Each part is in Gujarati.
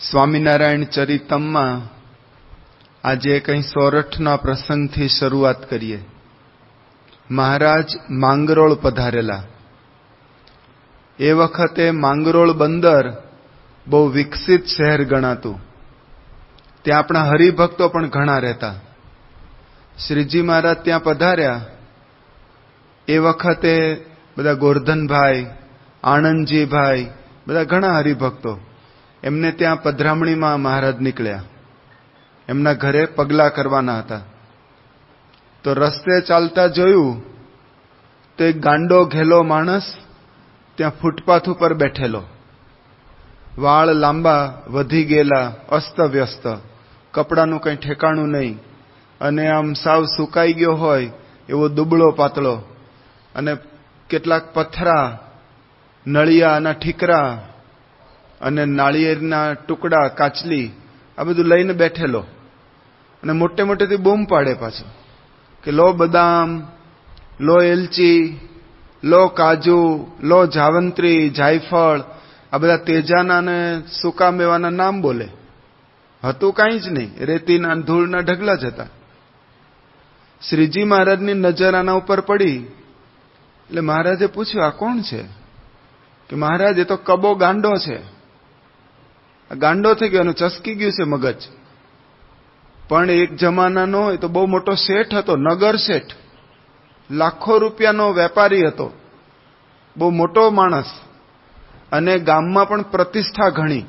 સ્વામિનારાયણ ચરિતમમાં આજે કંઈ સોરઠના પ્રસંગથી શરૂઆત કરીએ. મહારાજ માંગરોળ પધારેલા. એ વખતે માંગરોળ બંદર બહુ વિકસિત શહેર ગણાતું. ત્યાં આપણા હરિભક્તો પણ ઘણા રહેતા. શ્રીજી મહારાજ ત્યાં પધાર્યા એ વખતે બધા ગોરધનભાઈ, આણંદજીભાઈ, બધા ઘણા હરિભક્તો એમને ત્યાં પધરામણીમાં મહારાજ નીકળ્યા. એમના ઘરે પગલા કરવાના હતા. તો રસ્તે ચાલતા જોયું તો એક ગાંડો ઘેલો માણસ ત્યાં ફૂટપાથ ઉપર બેઠેલો. વાળ લાંબા, વધી ગયેલા, અસ્તવ્યસ્ત, કપડાનું કંઈ ઠેકાણું નહીં, અને આમ સાવ સુકાઈ ગયો હોય એવો દુબળો પાતળો, અને કેટલાક પથરા, નળિયાના ઠીકરા અને નાળિયેરના ટુકડા, કાચલી, આ બધું લઈને બેઠેલો. અને મોટે મોટેથી બૂમ પાડે પાછો કે લો બદામ, લો એલચી, લો કાજુ, લો જાવંત્રી, જાયફળ, આ બધા તેજાના અને સૂકા મેવાના નામ બોલે. હતું કાંઈ જ નહીં, રેતીના ધૂળના ઢગલા જ હતા. શ્રીજી મહારાજની નજર આના ઉપર પડી એટલે મહારાજે પૂછ્યું, આ કોણ છે? કે મહારાજ, એ તો કબો ગાંડો છે. ગાંડો થઈ ગયો, એનું ચસકી ગયું છે મગજ. પણ એક જમાનાનો એ તો બહુ મોટો શેઠ હતો, નગર શેઠ, લાખો રૂપિયાનો વેપારી હતો, બહુ મોટો માણસ, અને ગામમાં પણ પ્રતિષ્ઠા ઘણી,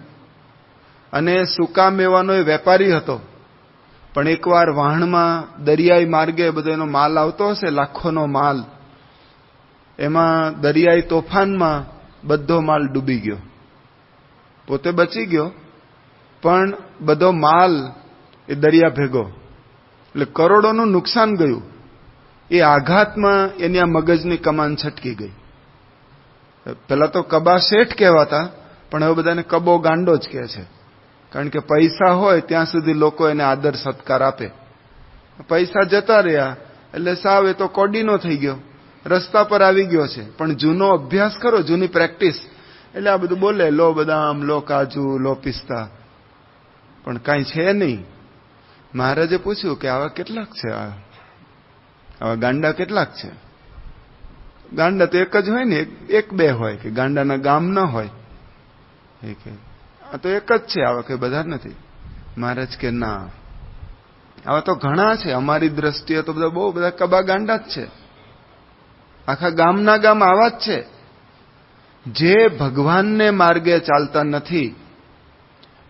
અને સૂકા મેવાનો એ વેપારી હતો. પણ એકવાર વહાણમાં દરિયાઈ માર્ગે બધો એનો માલ આવતો હશે, લાખોનો માલ, એમાં દરિયાઈ તોફાનમાં બધો માલ ડૂબી ગયો. પોતે બચી ગયો, પણ બધો માલ એ દરિયા ભેગો, એટલે કરોડોનું નુકસાન ગયું. એ આઘાતમાં એની આ મગજની કમાન છટકી ગઈ. પેલા તો કબા શેઠ કહેવાતા, પણ હવે બધાને કબો ગાંડો જ કહે છે. કારણ કે પૈસા હોય ત્યાં સુધી લોકો એને આદર સત્કાર આપે. પૈસા જતા રહ્યા એટલે સાવ એ તો કોડીનો થઈ ગયો, રસ્તા પર આવી ગયો છે. પણ જૂનો અભ્યાસ કરો, જૂની પ્રેક્ટિસ, એટલે આ બધું બોલે, લો બદામ, લો કાજુ, લો પિસ્તા, પણ કાંઈ છે નહીં. મહારાજે પૂછ્યું કે આવા કેટલાક છે, આવા ગાંડા કેટલાક છે? ગાંડા તો એક જ હોય ને, એક બે હોય, કે ગાંડાના ગામ ન હોય. આ તો એક જ છે, આવા કઈ બધા નથી. મહારાજ કે ના, આવા તો ઘણા છે. અમારી દ્રષ્ટિએ તો બધા બહુ બધા કબા ગાંડા જ છે. આખા ગામના ગામ આવા જ છે. જે ભગવાનને માર્ગે ચાલતા નથી,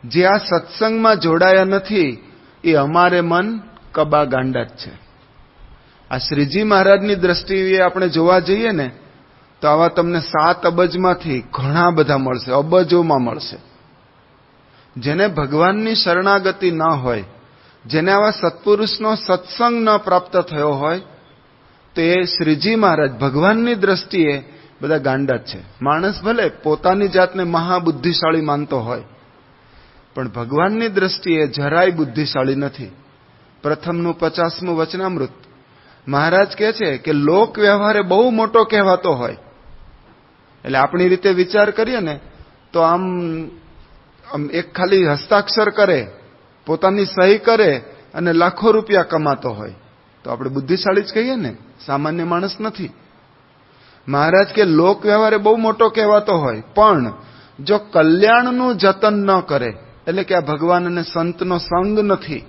જે આ સત્સંગમાં જોડાયા નથી, એ અમારે મન કબા ગાંડા જ છે. આ શ્રીજી મહારાજની દ્રષ્ટિએ આપણે જોવા જઈએ ને, તો આવા તમને 7 અબજમાંથી ઘણા બધા મળશે, અબજોમાં મળશે. જેને ભગવાનની શરણાગતિ ન હોય, જેને આવા સત્પુરુષનો સત્સંગ ન પ્રાપ્ત થયો હોય, તો એ શ્રીજી મહારાજ ભગવાનની દ્રષ્ટિએ બધા ગાંડા જ છે. માણસ ભલે પોતાની જાતને મહાબુદ્ધિશાળી માનતો હોય, પણ ભગવાનની દ્રષ્ટિએ જરાય બુદ્ધિશાળી નથી. પ્રથમનું 50મું વચનામૃત મહારાજ કહે છે કે લોક વ્યવહારે બહુ મોટો કહેવાતો હોય, એટલે આપણી રીતે વિચાર કરીએ ને તો આમ એક ખાલી હસ્તાક્ષર કરે, પોતાની સહી કરે અને લાખો રૂપિયા કમાતો હોય, તો આપણે બુદ્ધિશાળી જ કહીએ ને, સામાન્ય માણસ નથી. મહારાજ કે લોક વ્યવહારે બહુ મોટો કહેવાતો હોય, પણ જો કલ્યાણનું જતન ન કરે, એટલે કે આ ભગવાન અને સંતનો સંગ નથી,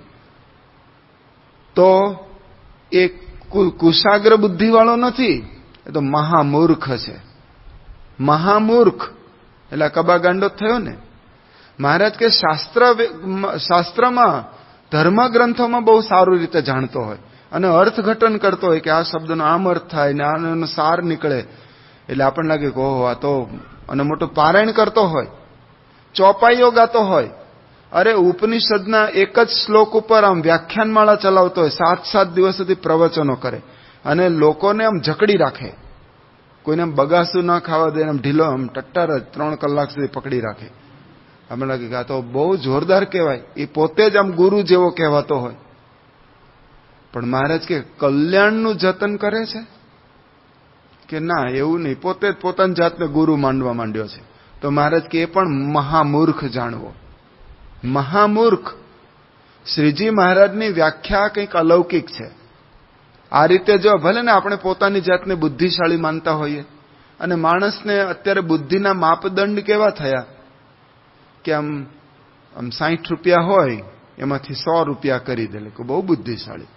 તો એ કુશાગ્ર બુદ્ધિવાળો નથી, એ તો મહામૂર્ખ છે. મહામૂર્ખ એટલે કબા ગાંડો થયો ને. મહારાજ કે શાસ્ત્રમાં, ધર્મગ્રંથોમાં બહુ સારી રીતે જાણતો હોય અને અર્થઘટન કરતો હોય કે આ શબ્દનો આમ અર્થ થાય ને આનો સાર નીકળે, એટલે આપણને લાગે કે ઓહો, આ તો, અને મોટું પારાયણ કરતો હોય, ચોપાઈઓ ગાતો હોય. અરે ઉપનિષદના એક જ શ્લોક ઉપર આમ વ્યાખ્યાનમાળા ચલાવતો હોય, 7 દિવસ સુધી પ્રવચનો કરે અને લોકોને આમ જકડી રાખે. કોઈને આમ બગાસું ના ખાવા દે, આમ ઢીલો, આમ ટટ્ટાર જ 3 કલાક સુધી પકડી રાખે. આપણે લાગે કે આ તો બહુ જોરદાર કહેવાય. એ પોતે જ આમ ગુરુ જેવો કહેવાતો હોય. પણ મહારાજ કે કલ્યાણનું જતન કરે છે કે ના? એવું નહીં, પોતે જ પોતાની જાતને ગુરુ માનવા માંડ્યો છે. તો મહારાજ કે એ પણ મહામૂર્ખ જાણવો. મહામૂર્ખ. શ્રીજી મહારાજની વ્યાખ્યા કંઈક અલૌકિક છે. આ રીતે જો ભલે ને આપણે પોતાની જાતને બુદ્ધિશાળી માનતા હોઈએ, અને માણસને અત્યારે બુદ્ધિના માપદંડ કેવા થયા કે આમ 60 રૂપિયા હોય એમાંથી 100 રૂપિયા કરી દે કે બહુ બુદ્ધિશાળી,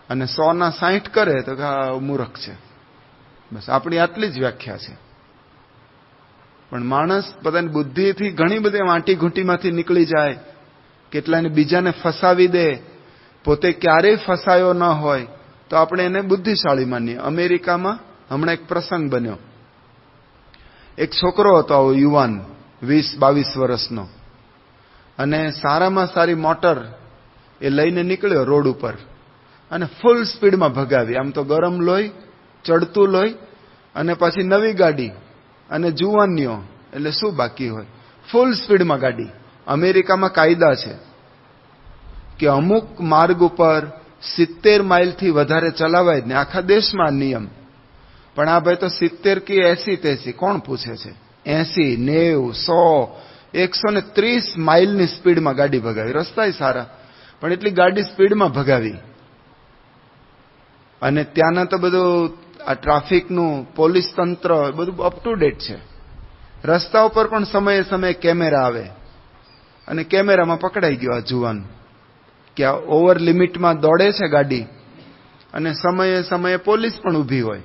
અને 100 ના 60 કરે તો કે આ મૂર્ખ છે. બસ આપણી આટલી જ વ્યાખ્યા છે. પણ માણસ પોતાની બુદ્ધિથી ઘણી બધી વાંટી ઘૂંટીમાંથી નીકળી જાય, કેટલાને બીજાને ફસાવી દે, પોતે ક્યારેય ફસાયો ન હોય તો આપણે એને બુદ્ધિશાળી માનીએ. અમેરિકામાં હમણાં એક પ્રસંગ બન્યો. એક છોકરો હતો આવો યુવાન 20-22 વર્ષનો, અને સારામાં સારી મોટર એ લઈને નીકળ્યો રોડ ઉપર અને ફૂલ સ્પીડમાં ભગાવી. આમ તો ગરમ લોહી, ચડતું લોહી, અને પછી નવી ગાડી અને જુવાનીઓ, એટલે શું બાકી હોય, ફૂલ સ્પીડમાં ગાડી. અમેરિકામાં કાયદા છે કે અમુક માર્ગ ઉપર 70 માઇલથી વધારે ચલાવાય જ નહીં. આખા દેશમાં નિયમ. પણ આ ભાઈ તો 70 કે 80 કોણ પૂછે છે? 80, 90, 100, 130 માઇલની સ્પીડમાં ગાડી ભગાવી. રસ્તાય સારા, પણ એટલી ગાડી સ્પીડમાં ભગાવી. અને ત્યાંના તો બધું આ ટ્રાફિકનું પોલીસ તંત્ર બધું અપ ટુ ડેટ છે. રસ્તા ઉપર પણ સમયે સમયે કેમેરા આવે, અને કેમેરામાં પકડાઈ ગયો આ જુવાન કે આ ઓવર લિમિટમાં દોડે છે ગાડી, અને સમયે સમયે પોલીસ પણ ઊભી હોય,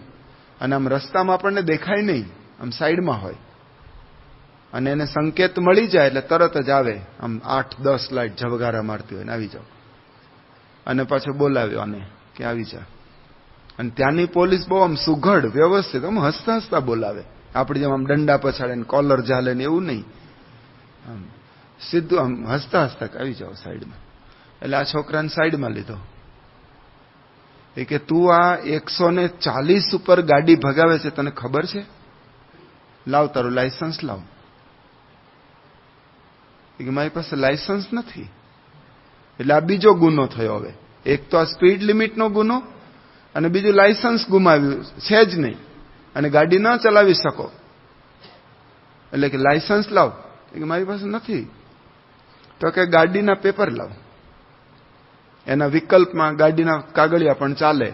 અને આમ રસ્તામાં આપણને દેખાય નહીં, આમ સાઈડમાં હોય, અને એને સંકેત મળી જાય એટલે તરત જ આવે. આમ 8-10 લાઈટ ઝબગારા મારતી હોય ને આવી જાઓ, અને પાછો બોલાવ્યો આને કે આવી જા. અને ત્યાંની પોલીસ બહુ આમ સુઘડ વ્યવસ્થિત, આમ હસતા હસતા બોલાવે. આપણે જેમ આમ દંડા પછાડે ને કોલર ઝાલે ને એવું નહીં, આમ સીધું આમ હસતા હસતા આવી જાઓ સાઈડમાં. એટલે આ છોકરાને સાઈડમાં લીધો. એ કે તું આ 140 ઉપર ગાડી ભગાવે છે, તને ખબર છે? લાવ તારું લાયસન્સ લાવ. કે મારી પાસે લાયસન્સ નથી. એટલે આ બીજો ગુનો થયો. હવે એક તો આ સ્પીડ લિમિટનો ગુનો, અને બીજું લાયસન્સ ગુમાવ્યું છે જ નહીં, અને ગાડી ન ચલાવી શકો. એટલે કે લાયસન્સ લાવ. કે મારી પાસે નથી. તો કે ગાડીના પેપર લાવ. એના વિકલ્પમાં ગાડીના કાગળિયા પણ ચાલે.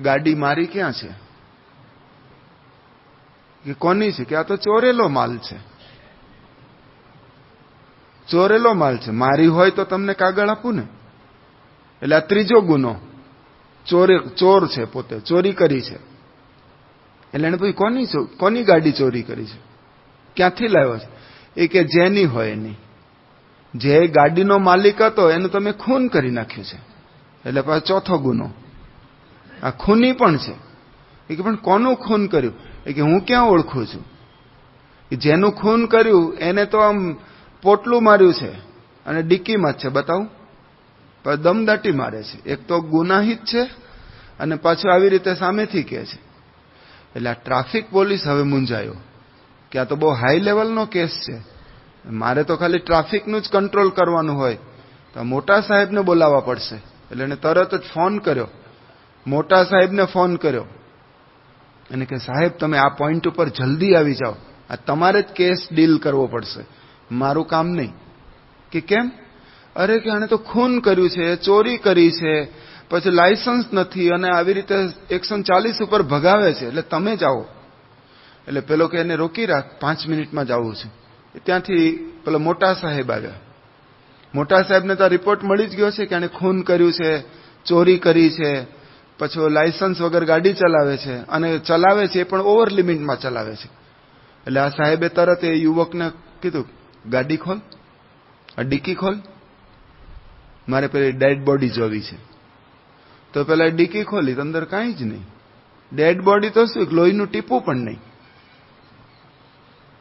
ગાડી મારી ક્યાં છે? કે કોની છે? કે આ તો ચોરેલો માલ છે. ચોરેલો માલ છે. મારી હોય તો તમને કાગળ આપું ને. એટલે આ ત્રીજો ગુનો. ચોર છે, પોતે ચોરી કરી છે. એટલે એને પૂછ્યું કોની ગાડી ચોરી કરી છે, ક્યાંથી લાવ્યો છે? એ કે જેની હોય એની. જે ગાડીનો માલિક હતો એનું તમે ખૂન કરી નાખ્યું છે. એટલે પાછો ચોથો ગુનો, આ ખૂની પણ છે. એ કે પણ કોનું ખૂન કર્યું? એ કે હું ક્યાં ઓળખું છું? જેનું ખૂન કર્યું એને તો આમ પોટલું માર્યું છે અને ડિક્કીમાં જ છે, બતાવું. પણ દમદાટી મારે છે. એક તો ગુનાહિત છે, અને પાછું આવી રીતે સામેથી કહે છે. એટલે આ ટ્રાફિક પોલીસ હવે મૂંઝાયો કે આ તો બહુ હાઈ લેવલનો કેસ છે. મારે તો ખાલી ટ્રાફિકનું જ કંટ્રોલ કરવાનું હોય, તો મોટા સાહેબને બોલાવવા પડશે. એટલે એને તરત જ ફોન કર્યો, મોટા સાહેબને ફોન કર્યો, અને કે સાહેબ તમે આ પોઈન્ટ ઉપર જલ્દી આવી જાઓ, આ તમારે જ કેસ ડીલ કરવો પડશે, મારું કામ નહીં. કે કેમ? અરે કે આણે તો ખૂન કર્યું છે, ચોરી કરી છે, પછી લાયસન્સ નથી, અને આવી રીતે 140 ઉપર ભગાવે છે, એટલે તમે જ આવો. એટલે પેલો કે એને રોકી રાખ, 5 મિનિટમાં જ આવું છું. ત્યાંથી પેલો મોટા સાહેબ આવ્યા. મોટા સાહેબને તો રિપોર્ટ મળી જ ગયો છે કે આણે ખૂન કર્યું છે, ચોરી કરી છે, પછી લાયસન્સ વગર ગાડી ચલાવે છે, અને ચલાવે છે એ પણ ઓવર લિમિટમાં ચલાવે છે. એટલે આ સાહેબે તરત એ યુવકને કીધું ગાડી ખોલ, આ ડિક્કી ખોલ, મારે પેલી ડેડ બોડી જોવી છે. તો પેલા ડિક્કી ખોલી તો અંદર કાંઈ જ નહીં. ડેડ બોડી તો શું, લોહીનું ટીપું પણ નહીં.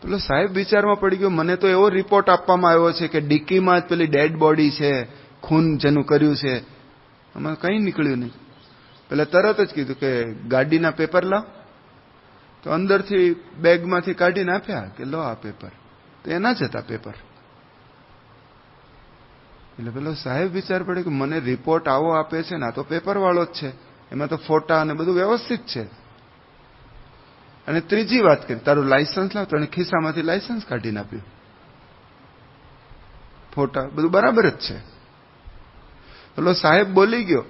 પેલો સાહેબ વિચારમાં પડી ગયો, મને તો એવો રિપોર્ટ આપવામાં આવ્યો છે કે ડિક્કીમાં જ પેલી ડેડ બોડી છે, ખૂન જેનું કર્યું છે, આમાં કંઈ નીકળ્યું નહીં. પેલા તરત જ કીધું કે ગાડીના પેપર લાવ. તો અંદરથી બેગમાંથી કાઢીને આપ્યા કે લો આ પેપર. તો એના જ હતા પેપર. એટલે પેલો સાહેબ વિચાર પડે કે મને રિપોર્ટ આવો આપે છે ને, આ તો પેપર વાળો જ છે, એમાં તો ફોટા અને બધું વ્યવસ્થિત છે. અને ત્રીજી વાત કરી, તારું લાયસન્સ લાવ. તો એને ખિસ્સામાંથી લાયસન્સ કાઢીને આપ્યું. ફોટા બધું બરાબર જ છે. પેલો સાહેબ બોલી ગયો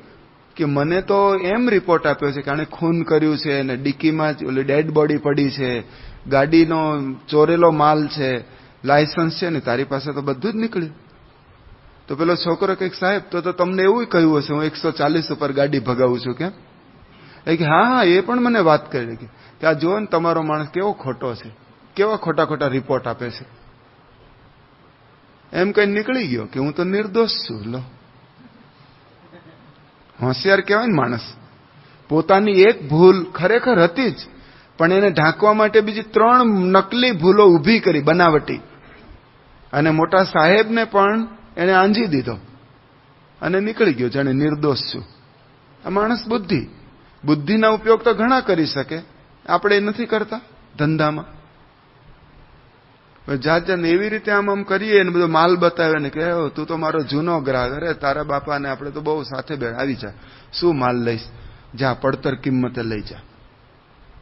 કે મને તો એમ રિપોર્ટ આપ્યો છે કે આણે ખૂન કર્યું છે અને ડિક્કીમાં જ ઓલી ડેડ બોડી પડી છે, ગાડીનો ચોરેલો માલ છે, લાયસન્સ છે ને, તારી પાસે તો બધું જ નીકળ્યું. તો પેલો છોકરો કંઈક, સાહેબ તો તમને એવું કહ્યું હશે હું 140 ઉપર ગાડી ભગાવું છું કેમ? કે હા, એ પણ મને વાત કરી કે આ જુઓ ને તમારો માણસ કેવો ખોટો છે, કેવા ખોટા ખોટા રિપોર્ટ આપે છે. એમ કઈ નીકળી ગયો કે હું તો નિર્દોષ છું. લો, હોશિયાર કહેવાય ને માણસ. પોતાની એક ભૂલ ખરેખર હતી જ, પણ એને ઢાંકવા માટે બીજી 3 નકલી ભૂલો ઊભી કરી, બનાવટી. અને મોટા સાહેબને પણ એને આંજી દીધો અને નીકળી ગયો જાણે નિર્દોષ છું. આ માણસ બુદ્ધિના ઉપયોગ તો ઘણા કરી શકે, આપણે નથી કરતા ધંધામાં. જાત એવી રીતે આમ કરીએ ને બધો માલ બતાવે ને કે તું તો મારો જૂનો ગ્રાહક, અરે તારા બાપાને આપણે તો બહુ સાથે આવી જા, શું માલ લઈશ, જા પડતર કિંમતે લઈ જા.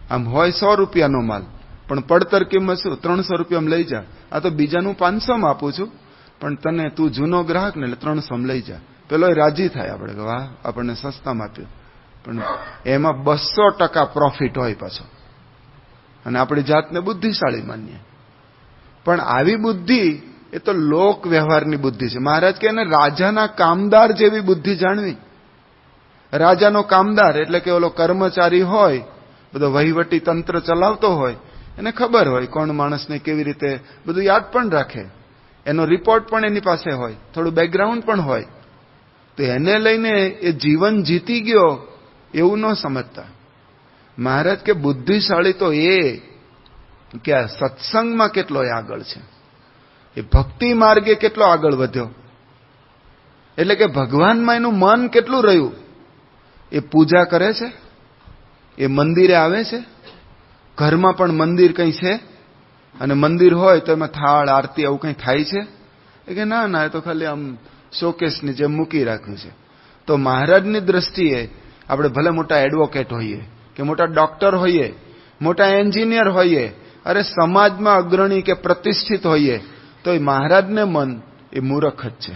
આમ હોય 100 રૂપિયાનો માલ, પણ પડતર કિંમત શું 300 રૂપિયામાં લઈ જા. આ તો બીજાનું 500 માં આપું છું, પણ તને તું જૂનો ગ્રાહક ને એટલે 300 માં લઈ જા. પેલો રાજી થાય, આપણે કે વાહ આપણને સસ્તામાં આપ્યું, પણ એમાં 200% પ્રોફિટ હોય પાછો. અને આપણી જાતને બુદ્ધિશાળી માનીએ. પણ આવી બુદ્ધિ એ તો લોક વ્યવહારની બુદ્ધિ છે. મહારાજ કે એને રાજાના કામદાર જેવી બુદ્ધિ જાણવી. રાજાનો કામદાર એટલે કે ઓલો કર્મચારી હોય, બધો વહીવટી તંત્ર ચલાવતો હોય, એને ખબર હોય કોણ માણસને કેવી રીતે, બધું યાદ પણ રાખે, એનો રિપોર્ટ પણ એની પાસે હોય, થોડું બેકગ્રાઉન્ડ પણ હોય. તો એને લઈને એ જીવન જીતી ગયો એવું ન સમજતા. મહારાજ કે બુદ્ધિશાળી તો એ કે આ સત્સંગમાં કેટલો આગળ છે, એ ભક્તિ માર્ગે કેટલો આગળ વધ્યો, એટલે કે ભગવાનમાં એનું મન કેટલું રહ્યું. એ પૂજા કરે છે, એ મંદિરે આવે છે, ઘરમાં પણ મંદિર કંઈ છે, અને મંદિર હોય તો એમાં થાળ આરતી આવું કંઈ થાય છે? એ કે ના ના, એ તો ખાલી આમ શોકેસની જેમ મૂકી રાખ્યું છે. તો મહારાજની દ્રષ્ટિએ આપણે ભલે મોટા એડવોકેટ હોઈએ કે મોટા ડોક્ટર હોઈએ, મોટા એન્જિનિયર હોઈએ, અરે સમાજમાં અગ્રણી કે પ્રતિષ્ઠિત હોઈએ, તો એ મહારાજને મન એ મૂર્ખ જ છે.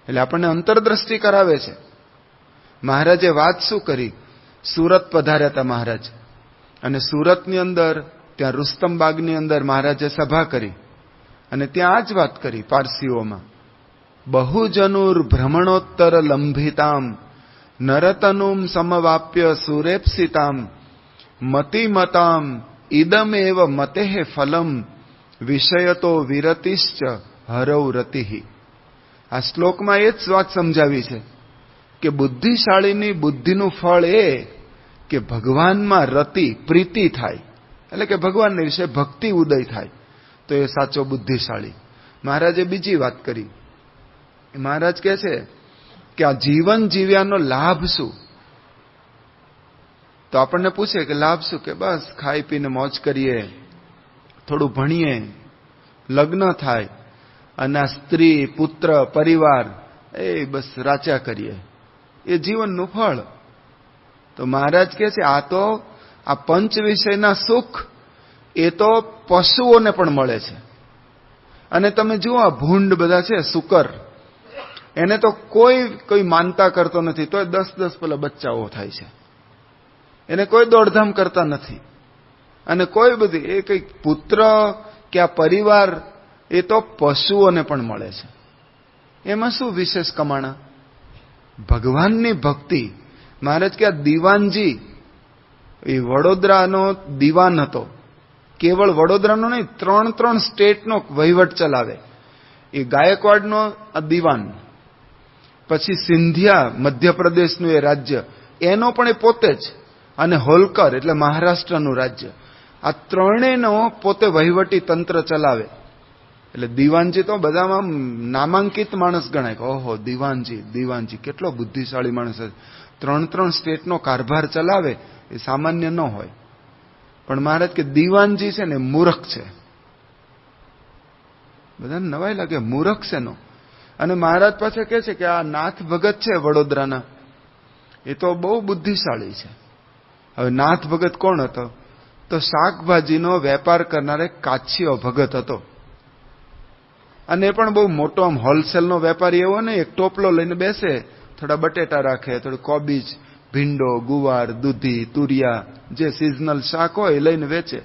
એટલે આપણને અંતરદ્રષ્ટિ કરાવે છે. મહારાજે વાત શું કરી, સુરત પધાર્યા હતા મહારાજ, અને સુરતની અંદર ત્યાં રુસ્તમબાગની અંદર મહારાજે સભા કરી, અને ત્યાં આ જ વાત કરી પારસીઓમાં, બહુજનુર ભ્રમણોત્તર લંભિતામ નરતનુમ સમવાપ્ય સુરેપ્સિતામ મતિમતામ ઇદમેવ મતેહ ફલમ વિષયતો વિરતિશ્ચ હરૌ રતિઃ. આ શ્લોકમાં એ જ વાત સમજાવી છે કે બુદ્ધિશાળીની બુદ્ધિનું ફળ એ કે ભગવાનમાં રતિ, પ્રીતિ થાય, એટલે કે ભગવાનને વિશે ભક્તિ ઉદય થાય, તો એ સાચો બુદ્ધિશાળી. મહારાજે બીજી વાત કરી. મહારાજ કહે છે કે આ જીવન જીવ્યાનો લાભ શું? તો આપણને પૂછે કે લાભ શું? કે બસ ખાઈ પીને મોજ કરીએ, થોડું ભણીએ, લગ્ન થાય, અને આ સ્ત્રી, પુત્ર, પરિવાર એ બસ રાચ્યા કરીએ, એ જીવનનું ફળ. તો મહારાજ કહે છે આ તો આ પંચ વિષયના સુખ એ તો પશુઓને પણ મળે છે. અને તમે જુઓ આ ભૂંડ બધા છે, શુકર, એને તો કોઈ માનતા કરતો નથી, તો 10 પેલા બચ્ચાઓ થાય છે, એને કોઈ દોડધામ કરતા નથી. અને કોઈ બધી એ કઈ પુત્ર કે આ પરિવાર એ તો પશુઓને પણ મળે છે. એમાં શું વિશેષ કમાણા? ભગવાનની ભક્તિ. મહારાજ કે આ દીવાનજી એ વડોદરાનો દીવાન હતો, કેવળ વડોદરાનો નહીં, 3 સ્ટેટનો વહીવટ ચલાવે. એ ગાયકવાડનો આ દીવાન, પછી સિંધિયા મધ્યપ્રદેશનું એ રાજ્ય એનો પણ એ પોતે જ, અને હોલકર એટલે મહારાષ્ટ્રનું રાજ્ય, આ ત્રણેયનો પોતે વહીવટી તંત્ર ચલાવે. એટલે દીવાનજી તો બધામાં નામાંકિત માણસ ગણાય. ઓહો, દીવાનજી કેટલો બુદ્ધિશાળી માણસ છે, 3 સ્ટેટનો કારભાર ચલાવે, એ સામાન્ય ન હોય. પણ મહારાજ કે દીવાનજી છે ને મૂર્ખ છે. બધાને નવાઈ લાગે, મૂર્ખ છે નો. અને મહારાજ પાસે કહે છે કે આ નાથ ભગત છે વડોદરાના, એ તો બહુ બુદ્ધિશાળી છે. હવે નાથ ભગત કોણ હતો? તો શાકભાજીનો વેપાર કરનાર એક કાછીઓ ભગત હતો. અને એ પણ બહુ મોટો આમ હોલસેલનો વેપારી એવો ને, એક ટોપલો લઈને બેસે, થોડા બટેટા રાખે, થોડું કોબીજ, ભીંડો, ગુવાર, દૂધી, તુરિયા, જે સિઝનલ શાક હોય લઈને વેચે.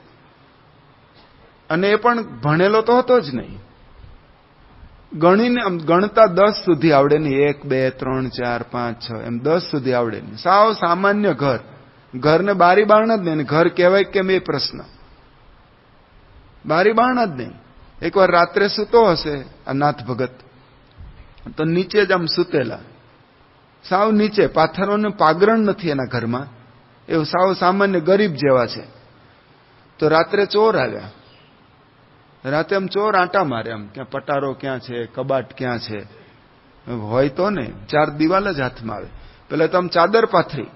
અને એ પણ ભણેલો તો હતો જ નહીં. ગણીને ગણતા 10 સુધી આવડે નહીં. 1 2 3 4 5 6 એમ 10 સુધી આવડે નહીં. સાવ સામાન્ય ઘરને બારી બારણા જ નહીં. ઘર કહેવાય કેમ એ પ્રશ્ન. બારી બારણા જ નહીં. એકવાર રાત્રે સૂતો હશે આ નાથ ભગત, તો નીચે જ આમ સૂતેલા, સાવ નીચે, પાથરોનું પાગરણ નથી એના ઘરમાં, એવું સાવ સામાન્ય ગરીબ જેવા છે. તો રાત્રે ચોર આવ્યા. રાતે આમ ચોર આંટા મારે, આમ ક્યાં પટારો ક્યાં છે, કબાટ ક્યાં છે, હોય તો ને 4 દિવાલ જ હાથમાં આવે. પેલા તો આમ ચાદર પાથરી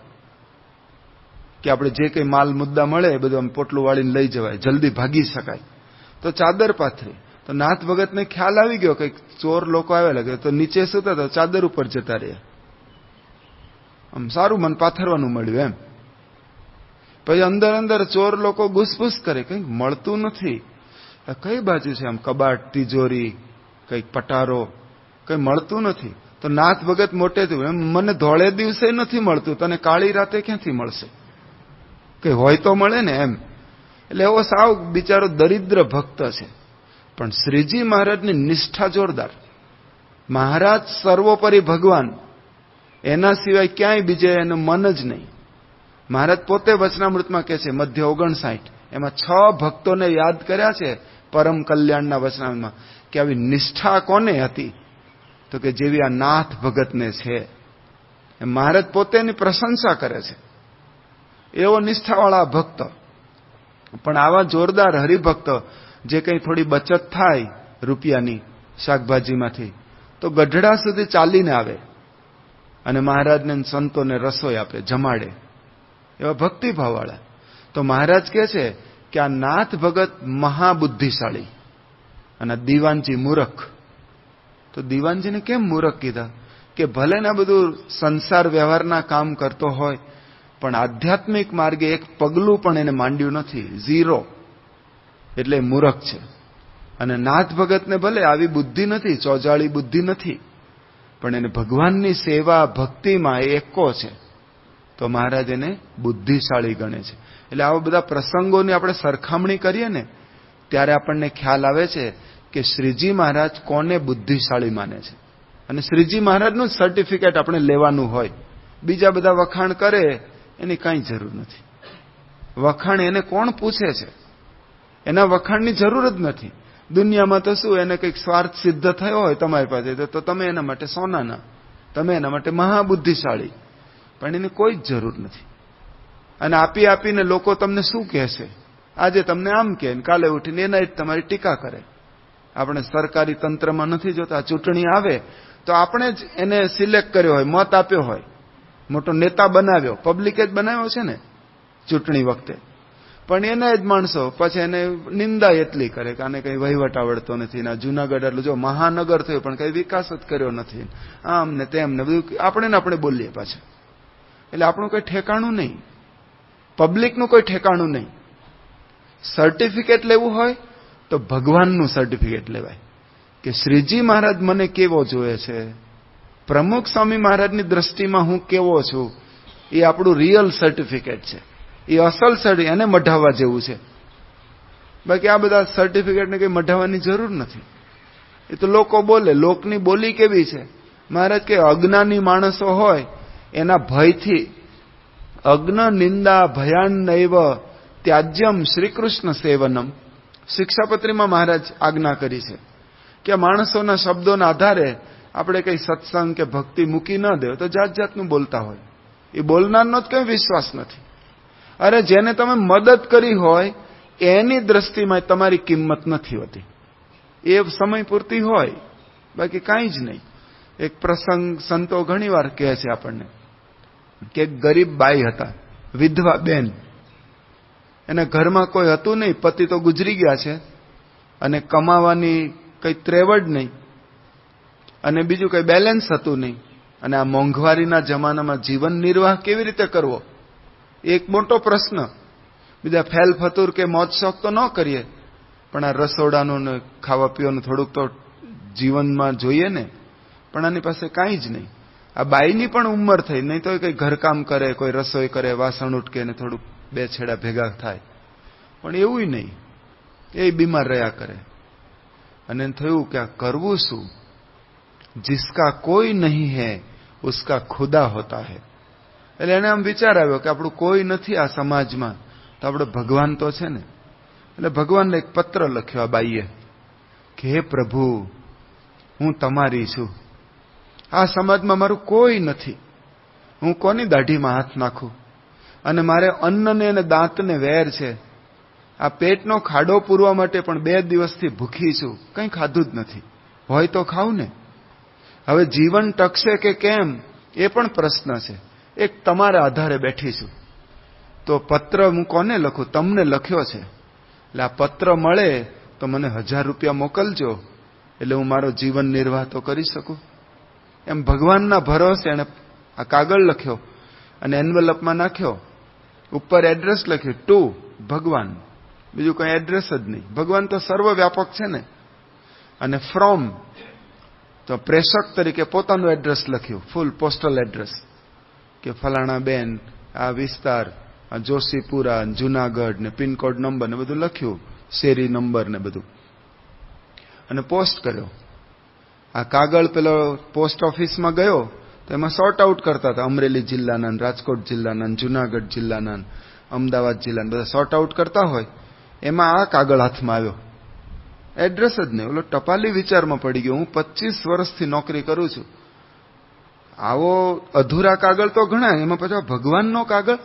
કે આપણે જે કઈ માલ મુદ્દા મળે એ બધું આમ પોટલું વાળીને લઈ જવાય, જલ્દી ભાગી શકાય. તો ચાદર પાથરી. તો નાથ ભગતને ખ્યાલ આવી ગયો કે ચોર લોકો આવેલા, કે તો નીચે સુતા તો ચાદર ઉપર જતા રહ્યા. આમ સારું મન પાથરવાનું મળ્યું એમ. પછી અંદર અંદર ચોર લોકો ઘૂસપૂસ કરે, કંઈક મળતું નથી. કઈ બાજુ છે આમ કબાટ, તિજોરી, કઈક પટારો, કઈ મળતું નથી. તો નાથ ભગત મોટેથી, મને ધોળે દિવસે નથી મળતું, તને કાળી રાતે ક્યાંથી મળશે? કઈ હોય તો મળે ને એમ. એટલે એવો સાવ બિચારો દરિદ્ર ભક્ત છે. પણ શ્રીજી મહારાજની નિષ્ઠા જોરદાર. મહારાજ સર્વોપરી ભગવાન, એના સિવાય ક્યાંય બીજે એનું મન જ નહીં. મહારાજ પોતે વચનામૃતમાં કહે છે, મધ્ય 59, એમાં 6 ભક્તોને યાદ કર્યા છે પરમ કલ્યાણના વચનામૃતમાં, કે આવી નિષ્ઠા કોને હતી? તો કે જેવી આ નાથ ભગતને છે. મહારાજ પોતે એની પ્રશંસા કરે છે, એવો નિષ્ઠાવાળા ભક્ત. પણ આવા જોરદાર હરિભક્ત, જે કંઈ થોડી બચત થાય રૂપિયાની શાકભાજીમાંથી, તો ગઢડા સુધી ચાલીને આવે અને મહારાજને સંતોને રસોઈ આપે, જમાડે, એવા ભક્તિભાવવાળા. તો મહારાજ કહે છે કે આ નાથ ભગત મહાબુદ્ધિશાળી અને દીવાનજી મૂરખ. તો દીવાનજીને કેમ મૂરખ કીધા? કે ભલે ને બધું સંસાર વ્યવહારના કામ કરતો હોય, પણ આધ્યાત્મિક માર્ગે એક પગલું પણ એને માંડ્યું નથી, 0. એટલે મૂરખ છે. અને નાથ ભગતને ભલે આવી બુદ્ધિ નથી, ચોજાળી બુદ્ધિ નથી, પણ એને ભગવાનની સેવા ભક્તિમાં એ એકો છે. તો મહારાજ એને બુદ્ધિશાળી ગણે છે. એટલે આવા બધા પ્રસંગોની આપણે સરખામણી કરીએ ને, ત્યારે આપણને ખ્યાલ આવે છે કે શ્રીજી મહારાજ કોને બુદ્ધિશાળી માને છે. અને શ્રીજી મહારાજનું સર્ટિફિકેટ આપણે લેવાનું હોય. બીજા બધા વખાણ કરે એની કાંઈ જરૂર નથી. વખાણ એને કોણ પૂછે છે? એના વખાણની જરૂર જ નથી. દુનિયામાં તો શું, એને કંઈક સ્વાર્થ સિદ્ધ થયો હોય તમારી પાસે, તો તમે એના માટે સોનાના, તમે એના માટે મહાબુદ્ધિશાળી, પણ એની કોઈ જ જરૂર નથી. અને આપી આપીને લોકો તમને શું કહેશે? આજે તમને આમ કહે, કાલે ઉઠીને એના જ તમારી ટીકા કરે. આપણે સરકારી તંત્રમાં નથી જોતા, ચૂંટણી આવે તો આપણે જ એને સિલેક્ટ કર્યો હોય, મત આપ્યો હોય, મોટો નેતા બનાવ્યો, પબ્લિકે જ બનાવ્યો છે ને ચૂંટણી વખતે. પણ એના જ માણસો પછી એને નિંદા એટલી કરે કે આને કઈ વહીવટ આવડતો નથી, ના જુનાગઢ એટલું જો મહાનગર થયું પણ કઈ વિકાસ જ કર્યો નથી, આમ ને તેમ ને બધું આપણે બોલીએ પાછા. એટલે આપણું કોઈ ઠેકાણું નહીં, પબ્લિકનું કોઈ ઠેકાણું નહીં. સર્ટિફિકેટ લેવું હોય તો ભગવાનનું સર્ટિફિકેટ લેવાય કે શ્રીજી મહારાજ મને કેવો જોયે છે, પ્રમુખ સ્વામી મહારાજની દ્રષ્ટિમાં હું કેવો છું. એ આપણું રિયલ સર્ટિફિકેટ છે, એ અસલ સર્ટિફિકેટ, એને મઢાવવા જેવું છે. બાકી આ બધા સર્ટિફિકેટને કઈ મઢાવવાની જરૂર નથી. એ તો લોકો બોલે, લોકની બોલી કેવી છે? મહારાજ કે અજ્ઞાની માણસો હોય એના ભયથી, અજ્ઞ નિંદા ભયાન નૈવ ત્યાજ્યમ શ્રીકૃષ્ણ સેવનમ. શિક્ષાપત્રીમાં મહારાજ આજ્ઞા કરી છે કે માણસોના શબ્દોના આધારે આપણે કઈ સત્સંગ કે ભક્તિ મૂકી ન દે તો જાત જાતનું બોલતા હોય. એ બોલનારનો જ કઈ વિશ્વાસ નથી. અરે જેને તમે મદદ કરી હોય એની દ્રષ્ટિમાં તમારી કિંમત નથી હોતી. એ સમય પૂરતી હોય, બાકી કાંઈ જ નહીં. એક પ્રસંગ સંતો ઘણી વાર કહે છે આપણને કે એક ગરીબ બાઈ હતા, વિધવા બેન. એના ઘરમાં કોઈ હતું નહીં, પતિ તો ગુજરી ગયા છે, અને કમાવાની કઈ ત્રેવડ નહીં, અને બીજું કઈ બેલેન્સ હતું નહીં. અને આ મોંઘવારીના જમાનામાં જીવન નિર્વાહ કેવી રીતે કરવો, એક મોટો પ્રશ્ન. બીજા ફેલ ફતુર કે મોજ શોખ તો ન કરીએ, પણ આ રસોડાનું ને ખાવા પીવાનું થોડુંક તો જીવનમાં જોઈએ ને, પણ આની પાસે કાંઈ જ નહીં. આ બાઈની પણ ઉંમર થઈ, નહીં તો કઈ ઘરકામ કરે, કોઈ રસોઈ કરે, વાસણ ઉટકે ને થોડુંક બે છેડા ભેગા થાય, પણ એવું નહીં. એ બીમાર રહ્યા કરે. અને થયું કે આ કરવું શું? જિસકા કોઈ નહીં હૈ ઉસકા ખુદા હોતા હૈ. એટલે એને આમ વિચાર આવ્યો કે આપણું કોઈ નથી આ સમાજમાં, તો આપણે ભગવાન તો છે ને. એટલે ભગવાનને એક પત્ર લખ્યો આ બાઈએ કે હે પ્રભુ, હું તમારી છું. આ સમાજમાં મારું કોઈ નથી. હું કોની દાઢીમાં હાથ નાખું? અને મારે અન્નને અને દાંતને વેર છે. આ પેટનો ખાડો પૂરવા માટે પણ 2 દિવસથી ભૂખી છું, કંઈ ખાધું જ નથી. હોય તો ખાવું ને. હવે જીવન ટકશે કે કેમ એ પણ પ્રશ્ન છે. એક તમારા આધારે બેઠી છું. તો પત્ર હું કોને લખું? તમને લખ્યો છે. એટલે આ પત્ર મળે તો મને 1000 રૂપિયા મોકલજો, એટલે હું મારો જીવન નિર્વાહ તો કરી શકું. એમ ભગવાનના ભરોસે એને આ કાગળ લખ્યો અને એન્વેલપમાં નાખ્યો. ઉપર એડ્રેસ લખ્યું ટુ ભગવાન, બીજું કઈ એડ્રેસ જ નહીં. ભગવાન તો સર્વવ્યાપક છે ને. અને ફ્રોમ તો પ્રેષક તરીકે પોતાનું એડ્રેસ લખ્યું, ફૂલ પોસ્ટલ એડ્રેસ, કે ફલાણા બેન, આ વિસ્તાર, આ જોશીપુરા, જુનાગઢ ને પિનકોડ નંબર ને બધું લખ્યું, શેરી નંબર ને બધું, અને પોસ્ટ કર્યો. આ કાગળ પેલો પોસ્ટ ઓફિસમાં ગયો તો એમાં સોર્ટ આઉટ કરતા હતા. અમરેલી જિલ્લાના, રાજકોટ જિલ્લાના, જુનાગઢ જિલ્લાના, અમદાવાદ જિલ્લાના બધા સોર્ટ આઉટ કરતા હોય. એમાં આ કાગળ હાથમાં આવ્યો. એડ્રેસ જ નહીં. ઓલો ટપાલી વિચારમાં પડી ગયો, હું 25 વર્ષથી નોકરી કરું છું, આવો અધૂરા કાગળ તો ઘણા, એમાં પછી ભગવાનનો કાગળ.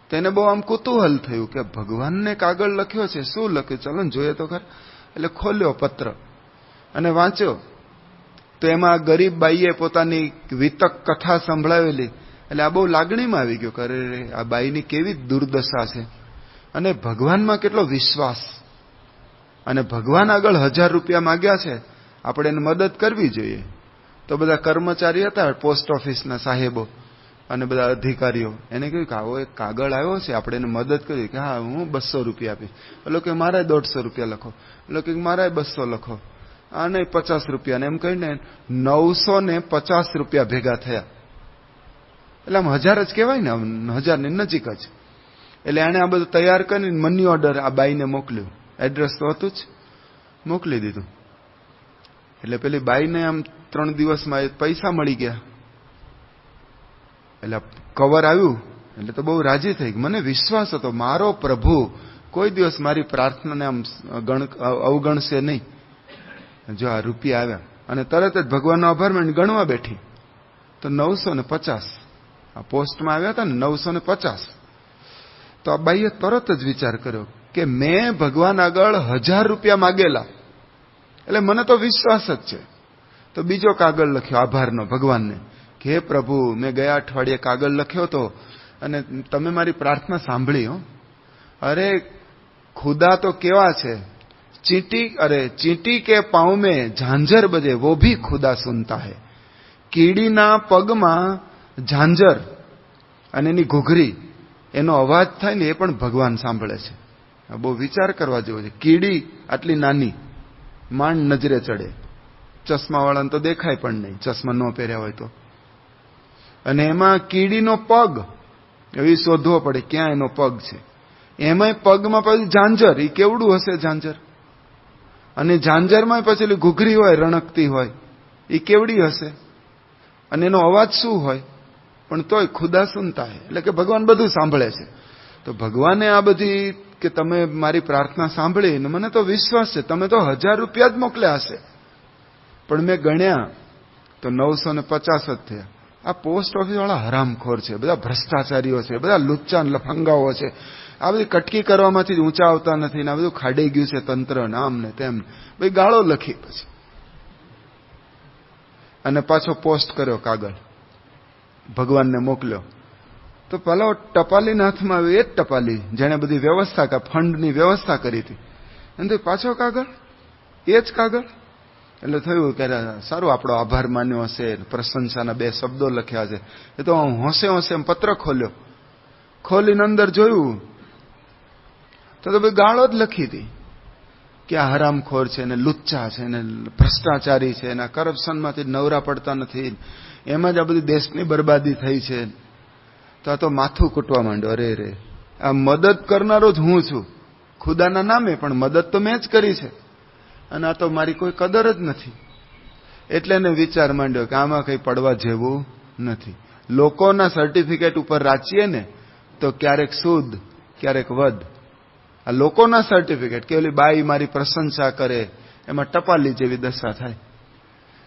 તેને બહુ આમ કુતૂહલ થયું કે ભગવાનને કાગળ લખ્યો છે, શું લખ્યું, ચલો ને જોઈએ તો ખરા. એટલે ખોલ્યો પત્ર અને વાંચ્યો. તો એમાં ગરીબ બાઈએ પોતાની વિતક કથા સંભળાવેલી. એટલે આ બહુ લાગણીમાં આવી ગયો કે અરે આ બાઈની કેવી દુર્દશા છે, અને ભગવાનમાં કેટલો વિશ્વાસ, અને ભગવાન આગળ 1000 રૂપિયા માંગ્યા છે, આપણે એને મદદ કરવી જોઈએ. તો બધા કર્મચારી હતા, પોસ્ટ ઓફિસના સાહેબો અને બધા અધિકારીઓ, એને કહ્યું કે આવો એક કાગળ આવ્યો છે, આપણે એને મદદ કરવી. કે હા, હું 200 રૂપિયા આપીશ. એટલે કે મારે 150 રૂપિયા લખો. એટલે કે મારે 200 લખો. આ નહીં 50 રૂપિયા. ને એમ કહીને 950 રૂપિયા ભેગા થયા. એટલે આમ 1000 જ કહેવાય ને, 1000 ની નજીક જ. એટલે એને આ બધું તૈયાર કરીને મની ઓર્ડર આ બાઈને મોકલ્યું. એડ્રેસ તો હતું જ, મોકલી દીધું. એટલે પેલી બાઈને આમ 3 દિવસમાં પૈસા મળી ગયા. એટલે કવર આવ્યું એટલે તો બહુ રાજી થઈ. મને વિશ્વાસ હતો મારો પ્રભુ કોઈ દિવસ મારી પ્રાર્થનાને આમ અવગણશે નહીં. જો આ રૂપિયા આવ્યા અને તરત જ ભગવાનનો આભાર માની ગણવા બેઠી તો 950 આ પોસ્ટમાં આવ્યા હતા ને 950. તો આ બાઈએ તરત જ વિચાર કર્યો કે મેં ભગવાન આગળ 1000 રૂપિયા માગેલા, એટલે મને તો વિશ્વાસ જ છે. તો બીજો કાગળ લખ્યો આભારનો ભગવાનને કે હે પ્રભુ, મેં ગયા અઠવાડિયે કાગળ લખ્યો હતો અને તમે મારી પ્રાર્થના સાંભળી. અરે ખુદા તો કેવા છે, चींटी के पांव में झांझर बजे वो भी खुदा सुनता है. કીડીના પગમાં ઝાંઝર અને એની ઘૂઘરી એનો અવાજ થાય ને એ પણ ભગવાન સાંભળે છે. બહુ વિચાર કરવા જેવો છે. કીડી આટલી નાની માંડ નજરે ચડે, ચશ્માવાળાને તો દેખાય પણ નહીં, ચશ્મા ન પહેર્યા હોય તો. અને એમાં કીડીનો પગ એવી શોધવો પડે ક્યાં એનો પગ છે. એમાંય પગમાં પછી ઝાંઝર, એ કેવડું હશે ઝાંઝર. અને ઝાંઝરમાં પછી ઘૂઘરી હોય, રણકતી હોય, એ કેવડી હશે. અને એનો અવાજ શું હોય, પણ તોય ખુદા સુનતા હે, એટલે કે ભગવાન બધું સાંભળે છે. તો ભગવાને આ બધી કે તમે મારી પ્રાર્થના સાંભળી ને મને તો વિશ્વાસ છે, તમે તો 1000 રૂપિયા જ મોકલ્યા હશે, પણ મેં ગણ્યા તો 950 જ થયા. આ પોસ્ટ ઓફિસ વાળા હરામખોર છે, બધા ભ્રષ્ટાચારીઓ છે, બધા લુચ્ચા લફંગાઓ છે. આ બધી કટકી કરવામાંથી જ ઊંચા આવતા નથી ને આ બધું ખાડે ગયું છે તંત્ર, નામ ને તેમ ભાઈ ગાળો લખી પછી. અને પાછો પોસ્ટ કર્યો કાગળ, ભગવાનને મોકલ્યો. તો પેલો ટપાલીના હાથમાં આવ્યો, એ જ ટપાલી જેને બધી વ્યવસ્થા ફંડની વ્યવસ્થા કરી હતી. અને તો પાછો કાગળ, એ જ કાગળ. એટલે થયું કે સારું, આપણો આભાર માન્યો હશે, પ્રશંસાના 2 શબ્દો લખ્યા છે. એ તો હોંશે હોંશે પત્ર ખોલ્યો, ખોલીને અંદર જોયું તો ભાઈ ગાળો જ લખી હતી. કે આ હરામખોર છે ને લુચ્ચા છે ને ભ્રષ્ટાચારી છે ને કરપ્શનમાંથી નવરા પડતા નથી, એમાં જ આ બધી દેશની બરબાદી થઈ છે, તો આ તો માથું કૂટવા માંડ્યો. અરે રે, આ મદદ કરનારો જ હું છું, ખુદાના નામે, પણ મદદ તો મેં જ કરી છે અને આ તો મારી કોઈ કદર જ નથી. એટલે એને વિચાર માંડ્યો કે આમાં કઈ પડવા જેવું નથી. લોકોના સર્ટિફિકેટ ઉપર રાચીએ ને તો ક્યારેક સુદ ક્યારેક વધ. આ લોકોના સર્ટિફિકેટ કે ઓલી બાઈ મારી પ્રશંસા કરે, એમાં ટપાલી જેવી દશા થાય.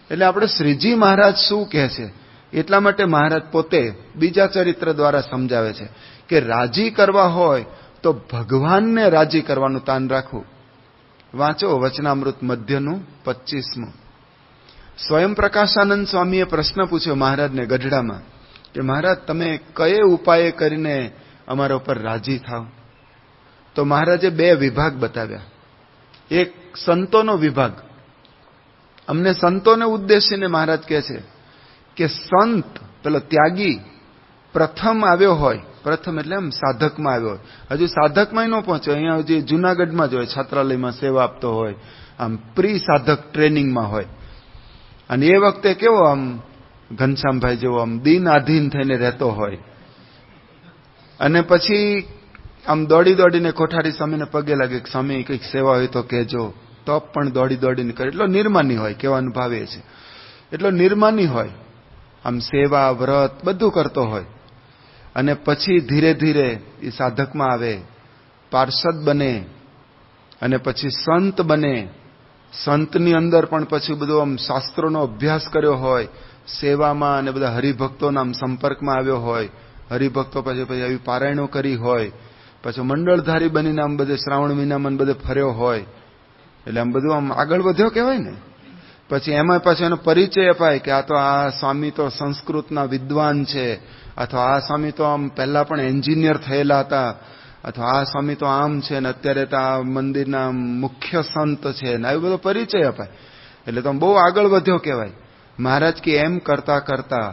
એટલે આપણે શ્રીજી મહારાજ શું કહે છે એટલા માટે મહારાજ પોતે બીજા ચરિત્ર દ્વારા સમજાવે છે કે રાજી કરવા હોય તો ભગવાનને રાજી કરવાનું તાન રાખવું. વાંચો વચનામૃત મધ્યનું 25મું. સ્વયં પ્રકાશાનંદ સ્વામીએ પ્રશ્ન પૂછ્યો મહારાજને ગઢડામાં કે મહારાજ તમે કયે ઉપાય કરીને અમારા ઉપર રાજી થાવ? તો મહારાજે 2 વિભાગ બતાવ્યા. એક સંતોનો વિભાગ. અમને સંતોને ઉદ્દેશીને મહારાજ કહે છે કે સંત પેલો ત્યાગી પ્રથમ આવ્યો હોય, પ્રથમ એટલે આમ સાધકમાં આવ્યો હોય, હજુ સાધકમાં ન પહોંચ્યો, અહીંયા હજી જુનાગઢમાં જ હોય, છાત્રાલયમાં સેવા આપતો હોય, આમ પ્રી સાધક ટ્રેનિંગમાં હોય, અને એ વખતે કેવો આમ ઘનશ્યામભાઈ જેવો આમ દિન આધીન થઈને રહેતો હોય, અને પછી આમ દોડી દોડીને કોઠારી સ્વામીને પગે લાગે કે સ્વામી કંઈક સેવા હોય તો કહેજો, તો પણ દોડી દોડીને કરે. એટલો નિર્માની હોય, કહેવાનું ભાવ એ છે, એટલો નિર્માની હોય, આમ સેવા વ્રત બધું કરતો હોય. અને પછી ધીરે ધીરે એ સાધકમાં આવે, પાર્ષદ બને, અને પછી સંત બને. સંતની અંદર પણ પછી બધું આમ શાસ્ત્રોનો અભ્યાસ કર્યો હોય, સેવામાં અને બધા હરિભક્તોના આમ સંપર્કમાં આવ્યો હોય, હરિભક્તો પછી આવી પારાયણો કરી હોય, પછી મંડળધારી બનીને આમ બધે શ્રાવણ મહિનામાં બધે ફર્યો હોય, એટલે આમ બધું આમ આગળ વધ્યો કહેવાય ને. પછી એમાં પાછો એનો પરિચય અપાય કે આ તો આ સ્વામી તો સંસ્કૃતના વિદ્વાન છે, અથવા આ સ્વામી તો આમ પહેલા પણ એન્જિનિયર થયેલા હતા, અથવા આ સ્વામી તો આમ છે ને અત્યારે તો આ મંદિરના મુખ્ય સંત છે ને, આવી બધો પરિચય અપાય. એટલે તો બહુ આગળ વધ્યો કહેવાય. મહારાજ કે એમ કરતા કરતા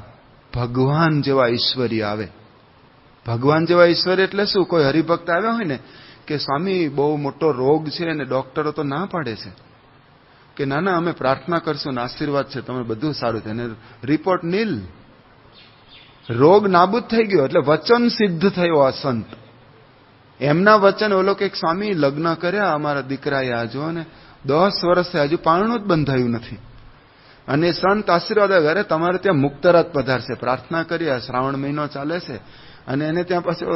ભગવાન જેવા ઈશ્વરી આવે. ભગવાન જેવા ઈશ્વર એટલે શું? કોઈ હરિભક્ત આવ્યા હોય ને કે સ્વામી બહુ મોટો રોગ છે અને ડોક્ટરો તો ના પાડે છે કે ના ના અમે પ્રાર્થના કરશું ને આશીર્વાદ છે, તમે બધું સારું થાય, અને રિપોર્ટ નીલ, રોગ નાબૂદ થઈ ગયો. એટલે વચન સિદ્ધ થયો આ સંત. એમના વચન ઓલો કે સ્વામી લગ્ન કર્યા અમારા દીકરાએ, આ જો ને 10 વર્ષ થયા હજુ પારણું જ બંધાયું નથી, અને સંત આશીર્વાદ આવે, અરે તમારે ત્યાં મુક્તરાજ પધારશે, પ્રાર્થના કરી, આ શ્રાવણ મહિનો ચાલે છે, અને એને ત્યાં પાછો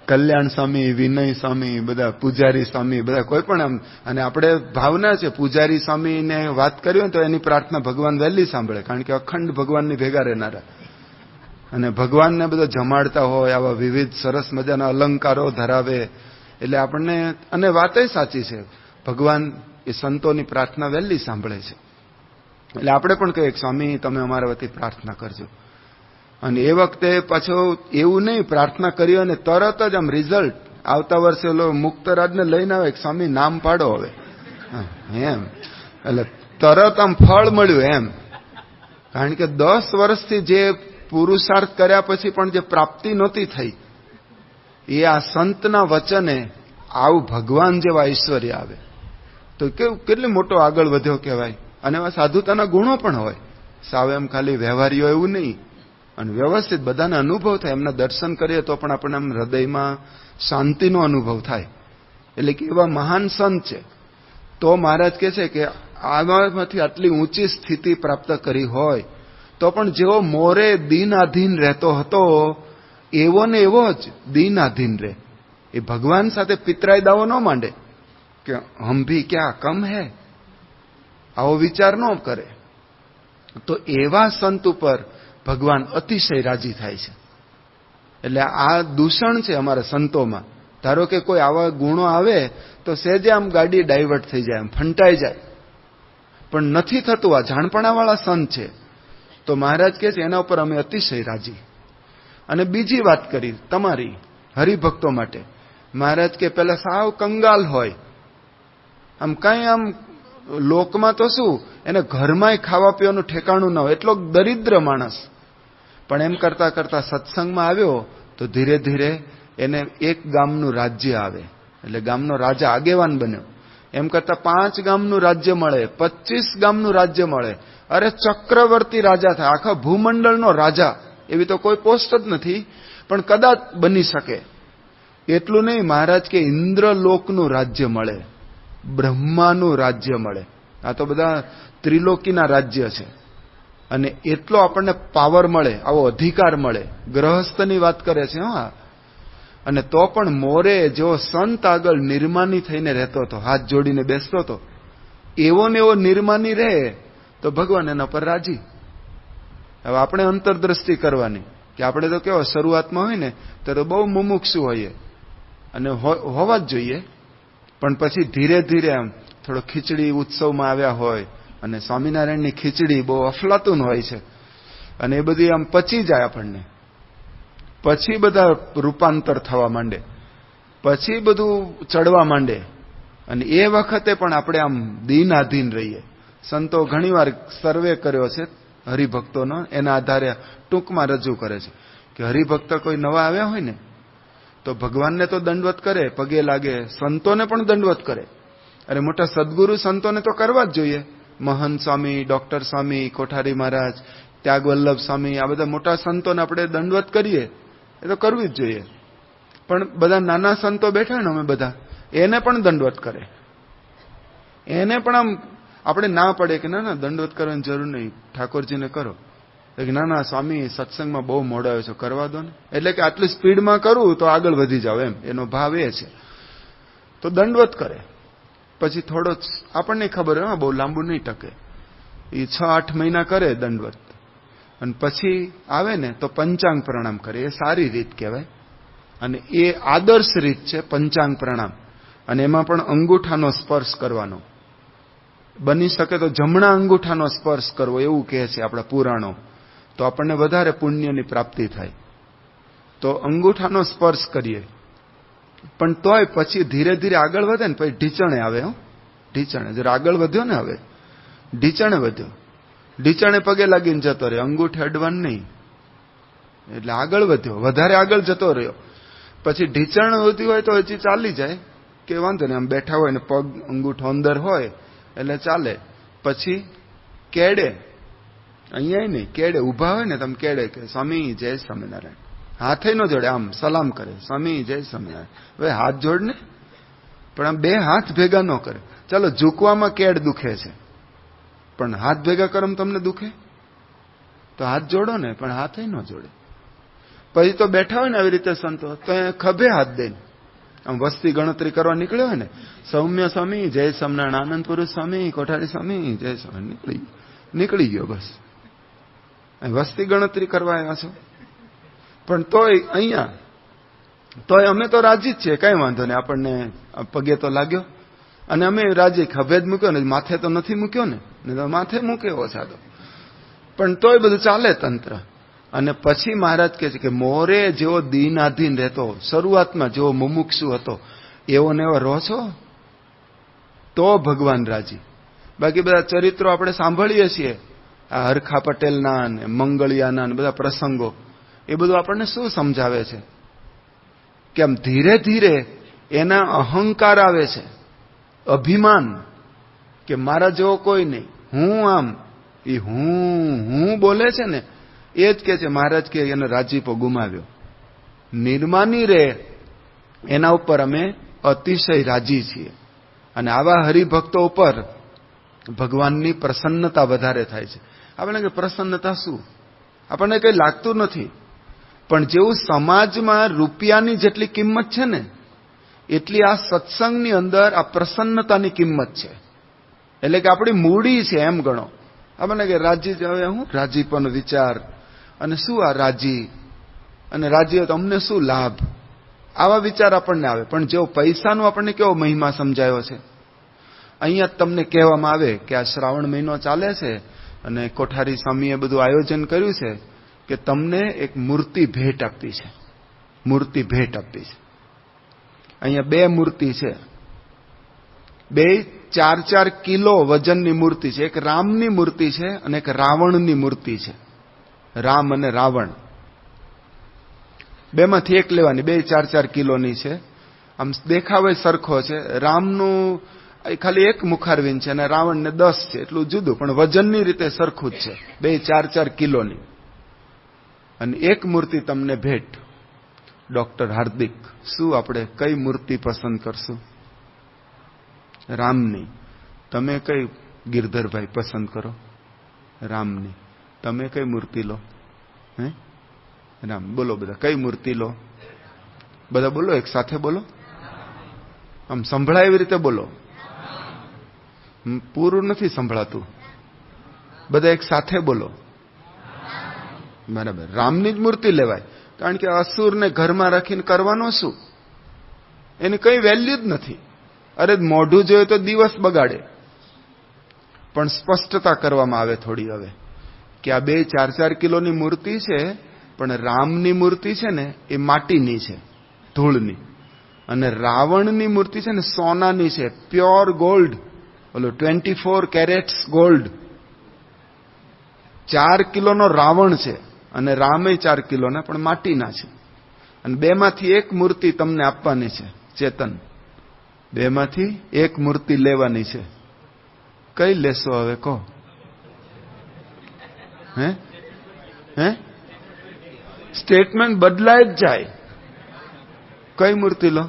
કલ્યાણ સ્વામી, વિનય સ્વામી, બધા પૂજારી સ્વામી, બધા કોઈ પણ આમ, અને આપણે ભાવના છે પૂજારી સ્વામીને વાત કરી હોય તો એની પ્રાર્થના ભગવાન વહેલી સાંભળે, કારણ કે અખંડ ભગવાનની ભેગા રહેનારા, અને ભગવાનને બધો જમાડતા હોય, આવા વિવિધ સરસ મજાના અલંકારો ધરાવે. એટલે આપણને, અને વાતય સાચી છે, ભગવાન એ સંતોની પ્રાર્થના વહેલી સાંભળે છે. એટલે આપણે પણ કહીએ સ્વામી તમે અમારા વતી પ્રાર્થના કરજો. અને એ વખતે પાછો એવું નહીં પ્રાર્થના કરી અને તરત જ આમ રિઝલ્ટ આવતા વર્ષે ઓલો મુક્તરાજને લઈને આવે, સ્વામી નામ પાડો હવે, એમ. એટલે તરત આમ ફળ મળ્યું એમ. કારણ કે 10 વર્ષથી જે પુરુષાર્થ કર્યા પછી પણ જે પ્રાપ્તિ નહોતી થઈ, એ આ સંતના વચને આવું ભગવાન જેવા ઐશ્વર્ય આવે તો કેટલી મોટો આગળ વધ્યો કહેવાય. અને એમાં સાધુતાના ગુણો પણ હોય, સાવ એમ ખાલી વ્યવહારીઓ એવું નહીં, અને વ્યવસ્થિત બધાને અનુભવ થાય. એમના દર્શન કરીએ તો પણ આપણને આમ હૃદયમાં શાંતિનો અનુભવ થાય. એટલે કે એવા મહાન સંત છે. તો મહારાજ કહે છે કે આમાંથી આટલી ઊંચી સ્થિતિ પ્રાપ્ત કરી હોય તો પણ જેવો મોરે દિન આધીન રહેતો હતો એવો ને એવો જ દિન આધીન રહે. એ ભગવાન સાથે પિતરાઈ દાવો ન માંડે કે હમ ભી ક્યાં કમ હે, આવો વિચાર ન કરે. તો એવા સંત ઉપર ભગવાન અતિશય રાજી થાય છે. એટલે આ દૂષણ છે અમારા સંતોમાં. ધારો કે કોઈ આવા ગુણો આવે તો સહેજે આમ ગાડી ડાયવર્ટ થઈ જાય, આમ ફંટાઈ જાય, પણ નથી થતું. આ જાણપણાવાળા સંત છે. તો મહારાજ કહે છે એના ઉપર અમે અતિશય રાજી. અને બીજી વાત કરી તમારી હરિભક્તો માટે, મહારાજ કે પેલા સાવ કંગાલ હોય, આમ કઈ આમ લોકમાં તો શું એને ઘરમાંય ખાવા પીવાનું ઠેકાણું ન હોય, એટલો દરિદ્ર માણસ, પણ એમ કરતા કરતા સત્સંગમાં આવ્યો તો ધીરે ધીરે એને એક ગામનું રાજ્ય આવે, એટલે ગામનો રાજા આગેવાન બન્યો. એમ કરતા 5 ગામનું રાજ્ય મળે, 25 ગામનું રાજ્ય મળે. અરે ચક્રવર્તી રાજા થાય, આખા ભૂમંડળનો રાજા. એવી તો કોઈ પોસ્ટ જ નથી, પણ કદાચ બની શકે. એટલું નહીં, મહારાજ કે ઇન્દ્રલોકનું રાજ્ય મળે, બ્રહ્માનું રાજ્ય મળે. આ તો બધા ત્રિલોકીના રાજ્ય છે. અને એટલો આપણને પાવર મળે, આવો અધિકાર મળે. ગ્રહસ્થની વાત કરે છે. હા, અને તો પણ મોરે જેવો સંત આગળ નિર્માની થઈને રહેતો હતો, હાથ જોડીને બેસતો હતો, એવો ને એવો નિર્માની રહે તો ભગવાન એના પર રાજી. હવે આપણે અંતરદ્રષ્ટિ કરવાની કે આપણે તો કેવો શરૂઆતમાં હોય ને તો બહુ મુમુક્ષુ હોઈએ અને હોવા જ જોઈએ, પણ પછી ધીરે ધીરે આમ થોડો ખીચડી ઉત્સવમાં આવ્યા હોય અને સ્વામિનારાયણની ખીચડી બહુ અફલાતુન હોય છે અને એ બધી આમ પચી જાય આપણને, પછી બધા રૂપાંતર થવા માંડે, પછી બધું ચડવા માંડે. અને એ વખતે પણ આપણે આમ દીનાધીન રહીએ. સંતો ઘણીવાર સર્વે કર્યો છે હરિભક્તોનો, એના આધારે ટૂંકમાં રજૂ કરે છે કે હરિભક્ત કોઈ નવા આવ્યા હોય ને તો ભગવાનને તો દંડવત કરે, પગે લાગે, સંતોને પણ દંડવત કરે. અરે મોટા સદગુરુ સંતોને તો કરવા જ જોઈએ. મહંત સ્વામી, ડોક્ટર સ્વામી, કોઠારી મહારાજ, ત્યાગવલ્લભ સ્વામી, આ બધા મોટા સંતોને આપણે દંડવત કરીએ, એ તો કરવી જ જોઈએ. પણ બધા નાના સંતો બેઠા ને અમે બધા, એને પણ દંડવત કરે. એને પણ આમ આપણે ના પડે કે ના ના દંડવત કરવાની જરૂર નહીં, ઠાકોરજીને કરો. ના ના સ્વામી સત્સંગમાં બહુ મોડો આવ્યો છે, કરવા દો ને. એટલે કે આટલી સ્પીડમાં કરું તો આગળ વધી જાવ, એમ એનો ભાવ એ છે. તો દંડવત કરે. પછી થોડો આપણને ખબર હોય, બહુ લાંબુ નહીં ટકે, એ 6-8 મહિના કરે દંડવત. અને પછી આવે ને તો પંચાંગ પ્રણામ કરે. એ સારી રીત કહેવાય અને એ આદર્શ રીત છે પંચાંગ પ્રણામ. અને એમાં પણ અંગૂઠાનો સ્પર્શ કરવાનો, બની શકે તો જમણા અંગૂઠાનો સ્પર્શ કરવો, એવું કહે છે આપણા પુરાણો. તો આપણને વધારે પુણ્યની પ્રાપ્તિ થાય. તો અંગૂઠાનો સ્પર્શ કરીએ. પણ તોય પછી ધીરે ધીરે આગળ વધે ને પછી ઢીચણે આવે. ઢીચણે જરા આગળ વધ્યો ને, હવે ઢીચણે વધ્યો, ઢીચણે પગે લાગીને જતો રહ્યો, અંગૂઠે અડવાનું નહીં, એટલે આગળ વધ્યો, વધારે આગળ જતો રહ્યો. પછી ઢીચણ વધ્યું હોય તો હજી ચાલી જાય કે વાંધો નહીં, આમ બેઠા હોય ને પગ અંગૂઠો અંદર હોય એટલે ચાલે. પછી કેડે, અહીંયા નહીં, કેડે ઉભા હોય ને તમે કેડે કે સ્વામી જય સ્વામિનારાયણ, હાથે ન જોડે, આમ સલામ કરે, સ્વામી જય સ્વામિનારાયણ. હવે હાથ જોડ ને, પણ આમ બે હાથ ભેગા ન કરે. ચાલો ઝૂકવામાં કેડ દુખે છે, પણ હાથ ભેગા કરો તમને દુખે? તો હાથ જોડો ને, પણ હાથે ન જોડે. પછી તો બેઠા હોય ને આવી રીતે સંતો, તો ખભે હાથ દઈને આમ વસ્તી ગણતરી કરવા નીકળ્યો હોય ને, સૌમ્ય સ્વામી જય સ્વામિનારાયણ, આનંદ પુરુષ સ્વામી, કોઠારી સ્વામી જય સ્વામી, નીકળી ગયો બસ. વસ્તી ગણતરી કરવા આવ્યા છો. પણ તોય અહીંયા તોય અમે તો રાજી જ છીએ, કઈ વાંધો નહીં, આપણને પગે તો લાગ્યો અને અમે રાજી. ખભે જ મૂક્યો ને, માથે તો નથી મૂક્યો ને, તો માથે મૂક્યો સાદો, પણ તોય બધું ચાલે તંત્ર. અને પછી મહારાજ કહે છે કે મોરે જેવો દીનાધીન રહેતો, શરૂઆતમાં જેવો મુમુક્ષુ હતો, એવો ને એવો રહો છો તો ભગવાન રાજી. બાકી બધા ચરિત્રો આપણે સાંભળીએ છીએ, આ હરખા પટેલના ને મંગળિયાના ને બધા પ્રસંગો, એ બધું આપણને શું સમજાવે છે કે આમ ધીરે ધીરે એના અહંકાર આવે છે, અભિમાન, કે મારા જેવો કોઈ નહીં, હું આમ, એ હું બોલે છે ને, એ જ કે છે મહારાજ કે એને રાજીપો ગુમાવ્યો. નિર્માની રે એના ઉપર અમે અતિશય રાજી છીએ. અને આવા હરિભક્તો ઉપર ભગવાનની પ્રસન્નતા વધારે થાય છે. આપણે કે પ્રસન્નતા શું, આપણને કઈ લાગતું નથી, પણ જેવું સમાજમાં રૂપિયાની જેટલી કિંમત છે ને, એટલી આ સત્સંગની અંદર આ પ્રસન્નતાની કિંમત છે. એટલે કે આપણી મૂડી છે એમ ગણો. આપણને કે રાજી, હવે હું રાજીપોનો વિચાર, અને શું આ રાજી, અને રાજી હોય તો અમને શું લાભ, આવા વિચાર આપણને આવે. પણ જેવો પૈસાનો આપણને કેવો મહિમા સમજાયો છે, અહીંયા તમને કહેવામાં આવે કે આ શ્રાવણ મહિનો ચાલે છે અને કોઠારી સ્વામીએ બધું આયોજન કર્યું છે કે તમને એક મૂર્તિ ભેટ આપી છે, મૂર્તિ ભેટ આપી છે. અહીંયા 2 મૂર્તિ છે, 2 4-4 કિલો વજનની મૂર્તિ છે. એક રામની મૂર્તિ છે અને એક રાવણની મૂર્તિ છે, રામ અને રાવણ. બેમાંથી એક લેવાની, 2-4 કિલોની છે. આમ દેખાવે સરખો છે. રામનું ખાલી એક મુખારવિંદ છે અને રાવણને 10 છે, એટલું જુદું, પણ વજનની રીતે સરખું જ છે, 2-4 કિલોની. અને એક મૂર્તિ તમને ભેટ. ડોક્ટર હાર્દિક, શું આપણે કઈ મૂર્તિ પસંદ કરશું? રામની. તમે કઈ ગિરધરભાઈ પસંદ કરો? રામની. તમે કઈ મૂર્તિ લો? હે રામ. બોલો બધા, કઈ મૂર્તિ લો? બધા બોલો, એક સાથે બોલો, આમ સંભળાય એવી રીતે બોલો. પૂરું નથી સંભળાતું, બધા એક સાથે બોલો. બરાબર, રામની જ મૂર્તિ લેવાય. કારણ કે અસુરને ઘરમાં રાખીને કરવાનો શું? એની કઈ વેલ્યુ જ નથી. અરે મોઢું જોઈએ તો દિવસ બગાડે. પણ સ્પષ્ટતા કરવામાં આવે થોડી હવે, કે આ 2-4 કિલોની મૂર્તિ છે, પણ રામની મૂર્તિ છે ને એ માટીની છે, ધૂળની. અને રાવણની મૂર્તિ છે ને સોનાની છે, પ્યોર ગોલ્ડ, ઓલો 24 કેરેટ્સ ગોલ્ડ. 4 કિલોનો રાવણ છે અને રામે 4 કિલોના, પણ માટીના છે. અને બેમાંથી એક મૂર્તિ તમને આપવાની છે, ચેતન. બેમાંથી એક મૂર્તિ લેવાની છે. કઈ લેશો હવે કહો? હે સ્ટેટમેન્ટ બદલાય જ જાય. કઈ મૂર્તિ લો?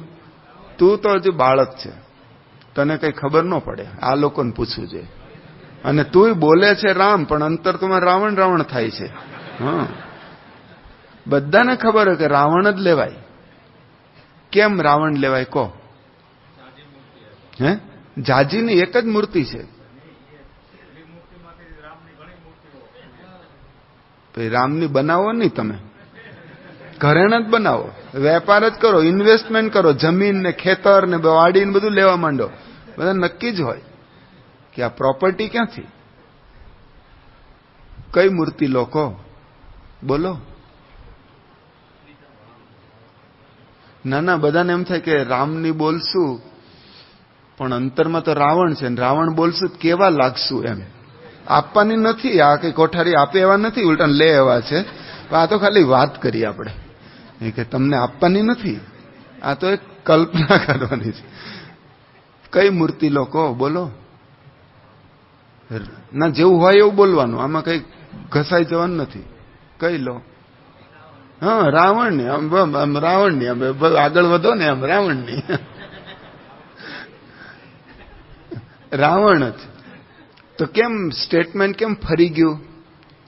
તું તો હજુ બાળક છે, તને કઈ ખબર ન પડે, આ લોકોને પૂછવું જોઈએ. અને તું બોલે છે રામ, પણ અંતર તમારે રાવણ રાવણ થાય છે. હા, બધાને ખબર હોય કે રાવણ જ લેવાય. કેમ રાવણ લેવાય કહો? જાજીની એક જ મૂર્તિ છે. રામની બનાવો નહીં તમે, ઘરેણ જ બનાવો, વેપાર જ કરો, ઇન્વેસ્ટમેન્ટ કરો, જમીન ને ખેતર ને વાડી ને બધું લેવા માંડો. બધા નક્કી જ હોય કે આ પ્રોપર્ટી ક્યાંથી. કઈ મૂર્તિ લો કહો? બોલો. ના, બધાને એમ થાય કે રામની બોલશું, પણ અંતરમાં તો રાવણ છે, રાવણ બોલશું કેવા લાગશું એમ. આપવાની નથી, આ કઈ કોઠારી આપે એવા નથી, ઉલટા લે એવા છે. આ તો ખાલી વાત કરી આપણે, કે તમને આપવાની નથી, આ તો એક કલ્પના કરવાની છે. કઈ મૂર્તિ લો કહો? બોલો. ના, જેવું હોય એવું બોલવાનું, આમાં કઈ ઘસાઈ જવાનું નથી. કઈ લો? હા, રાવણની. આમ રાવણની, આગળ વધો ને, આમ રાવણની. રાવણ જ. તો કેમ સ્ટેટમેન્ટ કેમ ફરી ગયું?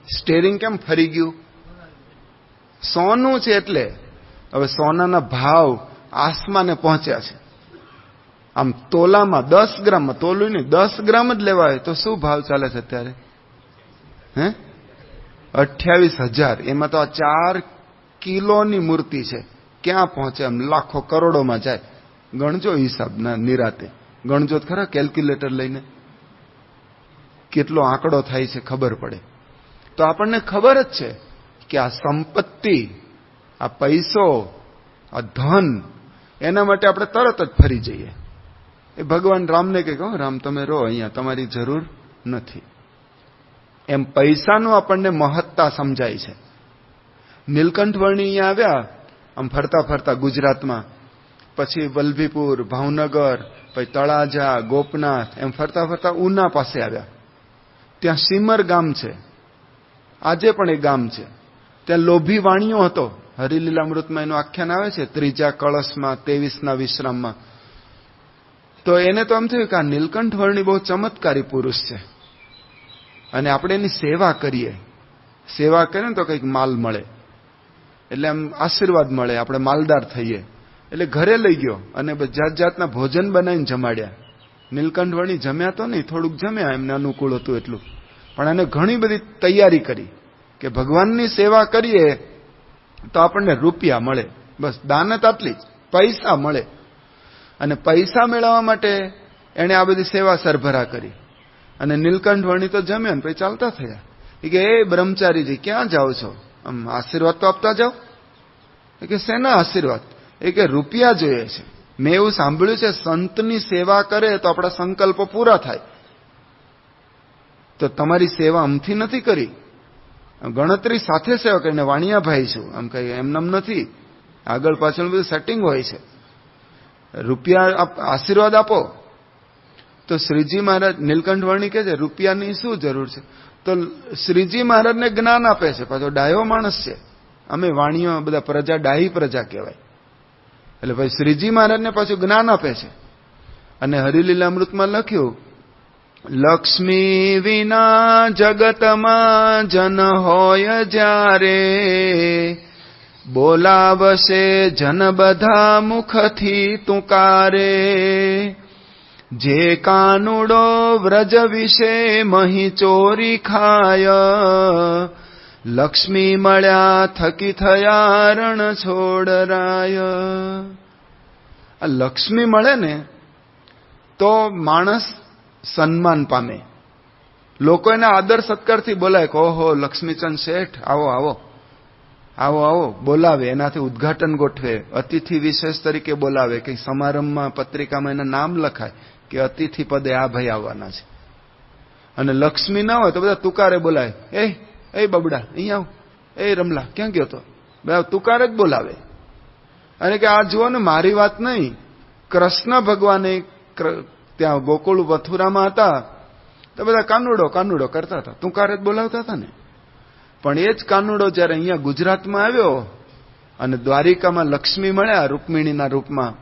સ્ટેરિંગ કેમ ફરી ગયું? સોનું છે એટલે. હવે સોનાના ભાવ આસમાને પહોંચ્યા છે. આમ તોલામાં 10 ગ્રામમાં, તોલું નહીં, 10 ગ્રામ જ લેવા હોય તો શું ભાવ ચાલે છે અત્યારે? 28,000. એમાં તો આ 4 કિલોની મૂર્તિ છે. ક્યાં પહોંચે? આમ લાખો કરોડોમાં જાય. ગણજો હિસાબના નિરાતે, ગણજો ખરા કેલ્ક્યુલેટર લઈને, કેટલો આંકડો થાય છે ખબર પડે. તો આપણને ખબર જ છે કે આ સંપત્તિ, આ પૈસો, આ ધન, એના માટે આપણે તરત જ ફરી જઈએ. એ ભગવાન રામને કે કહો, રામ તમે રહો અહીંયા, તમારી જરૂર નથી. એમ પૈસાનું આપણને મહત્તા સમજાય છે. નીલકંઠ વર્ણી અહીંયા આવ્યા, આમ ફરતા ફરતા ગુજરાતમાં, પછી વલ્લભીપુર, ભાવનગર, પછી તળાજા, ગોપનાથ, એમ ફરતા ફરતા ઉના પાસે આવ્યા. ત્યાં સીમર ગામ છે, આજે પણ એ ગામ છે. ત્યાં લોભી વાણિયો હતો. હરિલીલામૃતમાં એનું આખ્યાન આવે છે, 3જા કળશમાં 23ના વિશ્રામમાં. તો એને તો એમ થયું કે આ નીલકંઠ વર્ણી બહુ ચમત્કારી પુરુષ છે, અને આપણે એની સેવા કરીએ. સેવા કરીએ ને તો કંઈક માલ મળે, એટલે આમ આશીર્વાદ મળે, આપણે માલદાર થઈએ. એટલે ઘરે લઈ ગયો અને જાત જાતના ભોજન બનાવીને જમાડ્યા. નીલકંઠ વર્ણી જમ્યા તો નહીં, થોડુંક જમ્યા, એમને અનુકૂળ હતું એટલું. પણ એને ઘણી બધી તૈયારી કરી કે ભગવાનની સેવા કરીએ તો આપણને રૂપિયા મળે. બસ દાનત આટલી જ, પૈસા મળે. અને પૈસા મેળવવા માટે એને આ બધી સેવા સરભરા કરી. અને નીલકંઠ વર્ણી તો જમ્યા ને પછી ચાલતા થયા. એ કે, એ બ્રહ્મચારીજી ક્યાં જાઓ છો? આમ આશીર્વાદ તો આપતા જાઓ. એ કે, શેના આશીર્વાદ? એ કે, રૂપિયા જોઈએ છે. મેં એવું સાંભળ્યું છે, સંતની સેવા કરે તો આપણા સંકલ્પો પૂરા થાય. તો તમારી સેવા અમથી નથી કરી, ગણતરી સાથે સેવા કરીને વાણિયાભાઈ છું, આમ કઈ એમનેમ નથી. આગળ પાછળ બધું સેટિંગ હોય છે. રૂપિયા આશીર્વાદ આપો તો શ્રીજી મહારાજ નીલકંઠ વર્ણી કહે છે રૂપિયાની શું જરૂર છે? તો શ્રીજી મહારાજને જ્ઞાન આપે છે. પાછો ડાયો માણસ છે. અમે વાણીઓ બધા પ્રજા ડાહી પ્રજા કહેવાય. એટલે ભાઈ શ્રીજી મહારાજને પાછું જ્ઞાન આપે છે. અને હરિલીલામૃતમાં લખ્યું, લક્ષ્મી વિના જગતમાં જન હોય જ્યારે, બોલાવશે જન બધા મુખથી તુકારે. જે કાનુડો વ્રજ વિશે મહી ચોરી ખાય, લક્ષ્મી મળ્યા થકી થયા રણ છોડરાય. આ લક્ષ્મી મળે ને તો માણસ સન્માન પામે. લોકો એના આદર સત્કારથી બોલાય કે ઓહો લક્ષ્મીચંદ શેઠ આવો આવો આવો આવો બોલાવે. એનાથી ઉદ્ઘાટન ગોઠવે, અતિથિ વિશેષ તરીકે બોલાવે. કે સમારંભમાં પત્રિકામાં એના નામ લખાય કે અતિથિ પદે આ ભાઈ આવવાના છે. અને લક્ષ્મી ના હોય તો બધા તુકારે બોલાય, એ બબડા અહીંયા આવ, એ રમલા ક્યાં ગયો તો, બધા તુકારે જ બોલાવે. અને કે આ જુઓ ને મારી વાત નહીં, કૃષ્ણ ભગવાને ત્યાં ગોકુળ મથુરામાં હતા તો બધા કાનુડો કાનુડો કરતા હતા, તુકારે જ બોલાવતા હતા ને. પણ એ જ કાનુડો જયારે અહીંયા ગુજરાતમાં આવ્યો અને દ્વારિકામાં લક્ષ્મી મળ્યા રૂકમિણીના રૂપમાં,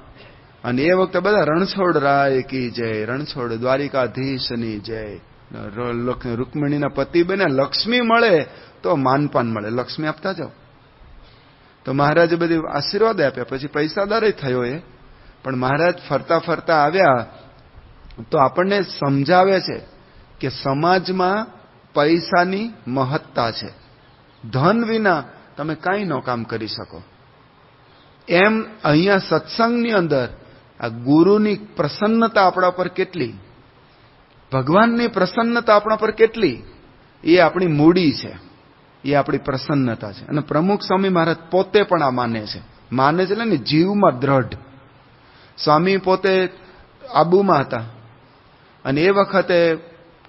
અને એ વખતે બધા રણછોડ રાય કી જય, રણછોડ દ્વારિકાધીશની જય. રૂકમિણીના પતિ બન્યા. લક્ષ્મી મળે તો માનપાન મળે, લક્ષ્મી આપતા જાઓ. તો મહારાજે બધી આશીર્વાદ આપ્યા. પછી પૈસાદાર થયો એ, પણ મહારાજ ફરતા ફરતા આવ્યા તો આપણને સમજાવે છે કે સમાજમાં પૈસાની મહત્તા છે. ધન વિના તમે કાંઈ ન કામ કરી શકો. એમ અહીંયા સત્સંગની અંદર આ ગુરુની પ્રસન્નતા આપણા પર કેટલી, ભગવાનની પ્રસન્નતા આપણા પર કેટલી, એ આપણી મૂડી છે, એ આપણી પ્રસન્નતા છે. અને પ્રમુખ સ્વામી મહારાજ પોતે પણ આ માને છે. માને છે એટલે ને જીવમાં દ્રઢ. સ્વામી પોતે આબુમાં હતા અને એ વખતે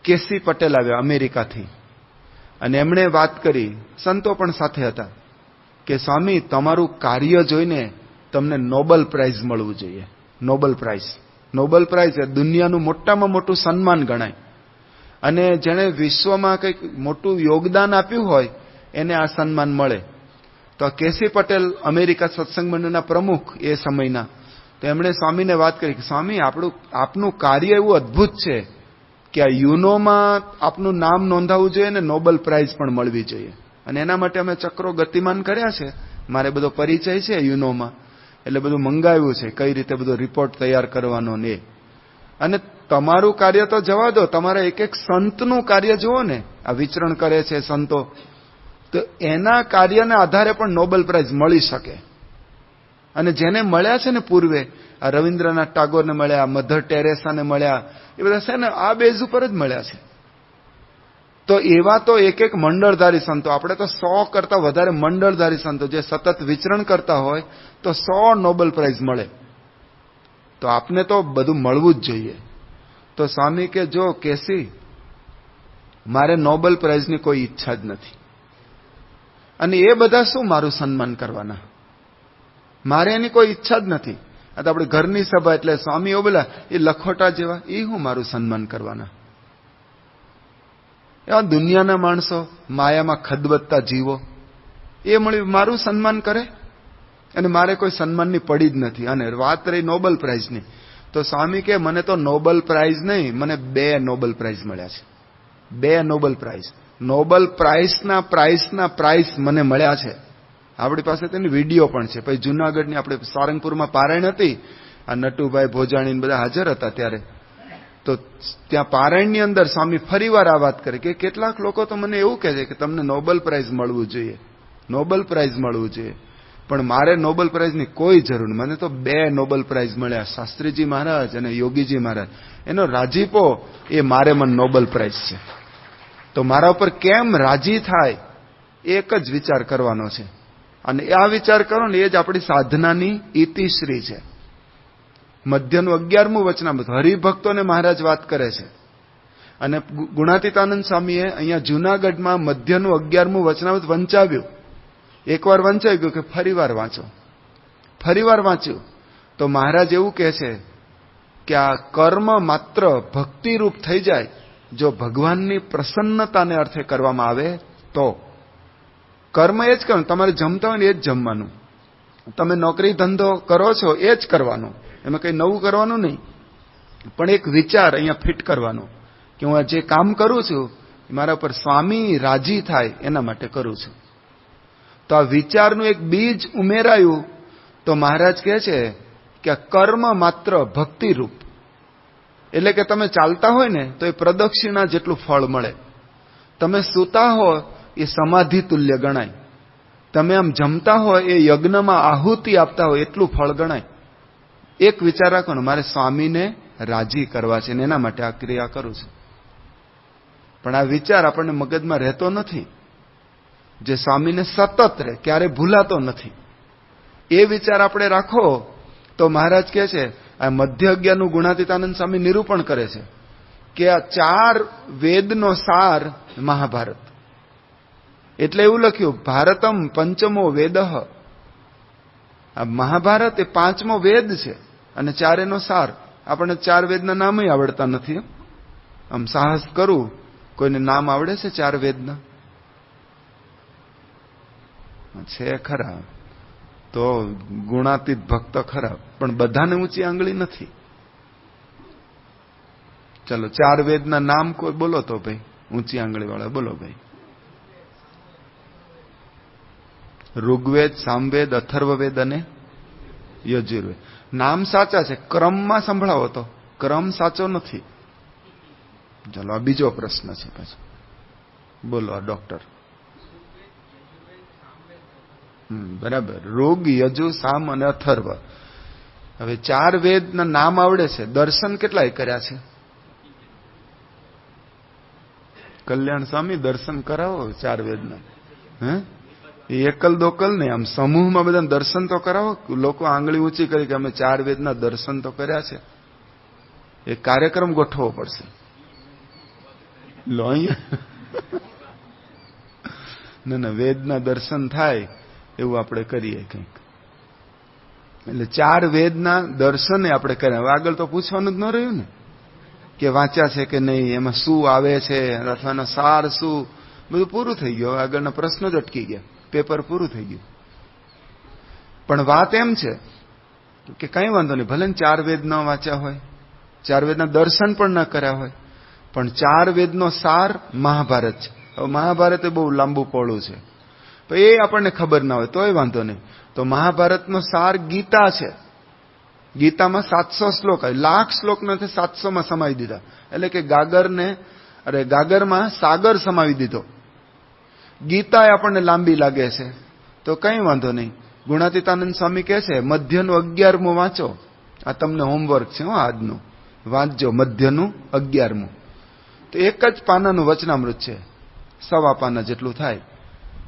કેસી પટેલ આવ્યા અમેરિકાથી, અને એમણે વાત કરી, સંતો પણ સાથે હતા, કે સ્વામી તમારું કાર્ય જોઈને તમને નોબલ પ્રાઇઝ મળવું જોઈએ. નોબલ પ્રાઇઝ, નોબલ પ્રાઇઝ એ દુનિયાનું મોટામાં મોટું સન્માન ગણાય. અને જેણે વિશ્વમાં કંઈક મોટું યોગદાન આપ્યું હોય એને આ સન્માન મળે. તો કેસી પટેલ અમેરિકા સત્સંગ મંડળના પ્રમુખ એ સમયના, તો એમણે સ્વામીને વાત કરી કે સ્વામી આપનું કાર્ય એવું અદ્ભુત છે કે આ યુનોમાં આપનું નામ નોંધાવવું જોઈએ ને નોબલ પ્રાઇઝ પણ મળવી જોઈએ. અને એના માટે અમે ચક્રો ગતિમાન કર્યા છે. મારે બધો પરિચય છે યુનોમાં, એટલે બધું મંગાવ્યું છે, કઈ રીતે બધો રિપોર્ટ તૈયાર કરવાનો ને. અને તમારું કાર્ય તો જવા દો, તમારા એક એક સંતનું કાર્ય જુઓ ને, આ વિચરણ કરે છે સંતો, તો એના કાર્યના આધારે પણ નોબલ પ્રાઇઝ મળી શકે. અને જેને મળ્યા છે ને પૂર્વે, આ રવિન્દ્રનાથ ટાગોરને મળ્યા, મધર ટેરેસાને મળ્યા, એ બધા છે ને આ બેઝ ઉપર જ મળ્યા છે. તો એવા તો એક એક મંડળધારી સંતો, આપણે તો 100 કરતા વધારે મંડળધારી સંતો જે સતત વિચરણ કરતા હોય તો 100 નોબલ પ્રાઇઝ મળે. તો આપને તો બધું મળવું જ જોઈએ. તો સ્વામી કે જો કેસી, મારે નોબલ પ્રાઇઝની કોઈ ઈચ્છા જ નથી. અને એ બધા શું મારું સન્માન કરવાના, મારે એની કોઈ ઈચ્છા જ નથી. આ તો આપણે ઘરની સભા એટલે સ્વામીઓ બોલા એ લખોટા જેવા, એ હું મારું સન્માન કરવાના. એવા દુનિયાના માણસો, માયામાં ખદબદતા જીવો, એ મળી મારું સન્માન કરે, અને મારે કોઈ સન્માનની પડી જ નથી. અને વાત રહી નોબલ પ્રાઇઝની, તો સ્વામી કે મને તો નોબલ પ્રાઇઝ નહીં, મને 2 નોબલ પ્રાઇઝ મળ્યા છે. 2 નોબલ પ્રાઇઝ. નોબલ પ્રાઇઝના પ્રાઇઝ મને મળ્યા છે. આપણી પાસે તેની વિડીયો પણ છે. પછી જુનાગઢની આપણે સારંગપુરમાં પારાયણ હતી, આ નટુભાઈ ભોજાણી બધા હાજર હતા ત્યારે, તો ત્યાં પારાયણની અંદર સ્વામી ફરીવાર આ વાત કરે કે કેટલાક લોકો તો મને એવું કહે છે કે તમને નોબલ પ્રાઇઝ મળવું જોઈએ, નોબલ પ્રાઇઝ મળવું જોઈએ. પણ મારે નોબલ પ્રાઇઝની કોઈ જરૂર નહીં. મને તો 2 નોબલ પ્રાઇઝ મળ્યા, શાસ્ત્રીજી મહારાજ અને યોગીજી મહારાજ. એનો રાજીપો એ મારે મને નોબલ પ્રાઇઝ છે. તો મારા ઉપર કેમ રાજી થાય એક જ વિચાર કરવાનો છે. અને આ વિચાર કરો ને એ જ આપણી સાધનાની ઇતિશ્રી છે. મધ્યનું 11મું વચનામૃત હરિભક્તોને મહારાજ વાત કરે છે. અને ગુણાતીતાનંદ સ્વામીએ અહીંયા જુનાગઢમાં મધ્યનું 11મું વચનામૃત વંચાવ્યું. એકવાર વંચાઈ ગયું કે ફરીવાર વાંચો. ફરીવાર વાંચ્યું તો મહારાજ એવું કહે છે કે આ કર્મ માત્ર ભક્તિરૂપ થઈ જાય જો ભગવાનની પ્રસન્નતાને અર્થે કરવામાં આવે તો. કર્મ એ જ કરવાનું, તમારે જમતા હોય ને એ જ જમવાનું, તમે નોકરી ધંધો કરો છો એ જ કરવાનું, એમાં કંઈ નવું કરવાનું નહીં. પણ એક વિચાર અહીંયા ફિટ કરવાનો કે હું જે કામ કરું છું મારા પર સ્વામી રાજી થાય એના માટે કરું છું. તો આ વિચારનું એક બીજ ઉમેરાયું તો મહારાજ કહે છે કે આ કર્મ માત્ર ભક્તિરૂપ, એટલે કે તમે ચાલતા હોય ને તો એ પ્રદક્ષિણા જેટલું ફળ મળે, તમે સૂતા હો એ સમાધિ તુલ્ય ગણાય, તમે આમ જમતા હોય એ યજ્ઞમાં આહુતિ આપતા હોય એટલું ફળ ગણાય. એક વિચાર રાખો ને, મારે સ્વામીને રાજી કરવા છે ને એના માટે આ ક્રિયા કરું છું. પણ આ વિચાર આપણને મગજમાં રહેતો નથી, જે સ્વામીને સતત રહે, ક્યારે ભૂલાતો નથી. એ વિચાર આપણે રાખો તો મહારાજ કહે છે, આ મધ્ય અગિયારનું ગુણાતીતાનંદ સ્વામી નિરૂપણ કરે છે કે આ 4 વેદનો સાર મહાભારત. એટલે એવું લખ્યું ભારતમ પંચમો વેદ. આ મહાભારત એ 5મો વેદ છે અને 4 એનો સાર. આપણને 4 વેદના નામ આવડતા નથી. આમ સાહસ કરું, કોઈને નામ આવડે છે 4 વેદના? છે ખરા, તો ગુણાતીત ભક્ત ખરા, પણ બધાને ઊંચી આંગળી નથી. ચલો 4 વેદના નામ કોઈ બોલો તો ભાઈ, ઊંચી આંગળી વાળા બોલો ભાઈ. ઋગ્વેદ, સામવેદ, અથર્વવેદ અને યજુર્વેદ. નામ સાચા છે, ક્રમમાં સંભળાવો તો ક્રમ સાચો નથી. ચલો આ બીજો પ્રશ્ન છે પાછો, બોલો આ ડોક્ટર. બરાબર, ઋગ, યજુ, સામ અને અથર્વ. હવે 4 વેદના નામ આવડે છે, દર્શન કેટલાય કર્યા છે? કલ્યાણ સ્વામી દર્શન કરાવો 4 વેદના. હે એકલ દોકલ નહીં, આમ સમૂહમાં બધા દર્શન તો કરાવો. લોકો આંગળી ઊંચી કરી કે અમે 4 વેદના દર્શન તો કર્યા છે. એ કાર્યક્રમ ગોઠવવો પડશે. લો ના, વેદના દર્શન થાય એવું આપણે કરીએ કંઈક. એટલે 4 વેદના દર્શન આપણે કર્યા. હવે આગળ તો પૂછવાનું જ ન રહ્યું ને કે વાંચ્યા છે કે નહીં, એમાં શું આવે છે અથવા એનો સાર શું, બધું પૂરું થઈ ગયું. આગળના પ્રશ્નો જ અટકી ગયા, પેપર પૂરું થઈ ગયું. પણ વાત એમ છે કે કઈ વાંધો નહીં, ભલે 4 વેદ ન વાંચ્યા હોય, 4 વેદના દર્શન પણ ન કર્યા હોય, પણ 4 વેદનો સાર મહાભારત છે. હવે મહાભારત એ બહુ લાંબુ પહોળું છે, તો એ આપણને ખબર ના હોય તોય વાંધો નહીં. તો મહાભારતનો સાર ગીતા છે. ગીતામાં 700 શ્લોક, લાખ શ્લોક નથી, 700માં સમાવી દીધા. એટલે કે ગાગરમાં સાગર સમાવી દીધો. ગીતા આપણને લાંબી લાગે છે તો કઈ વાંધો નહીં. ગુણાતીતાનંદ સ્વામી કહે છે મધ્યનું 11મું વાંચો. આ તમને હોમવર્ક છે આજનું, વાંચજો મધ્યનું 11મું. તો એક જ પાનાનું વચનામૃત છે, 1.25 પાના જેટલું થાય.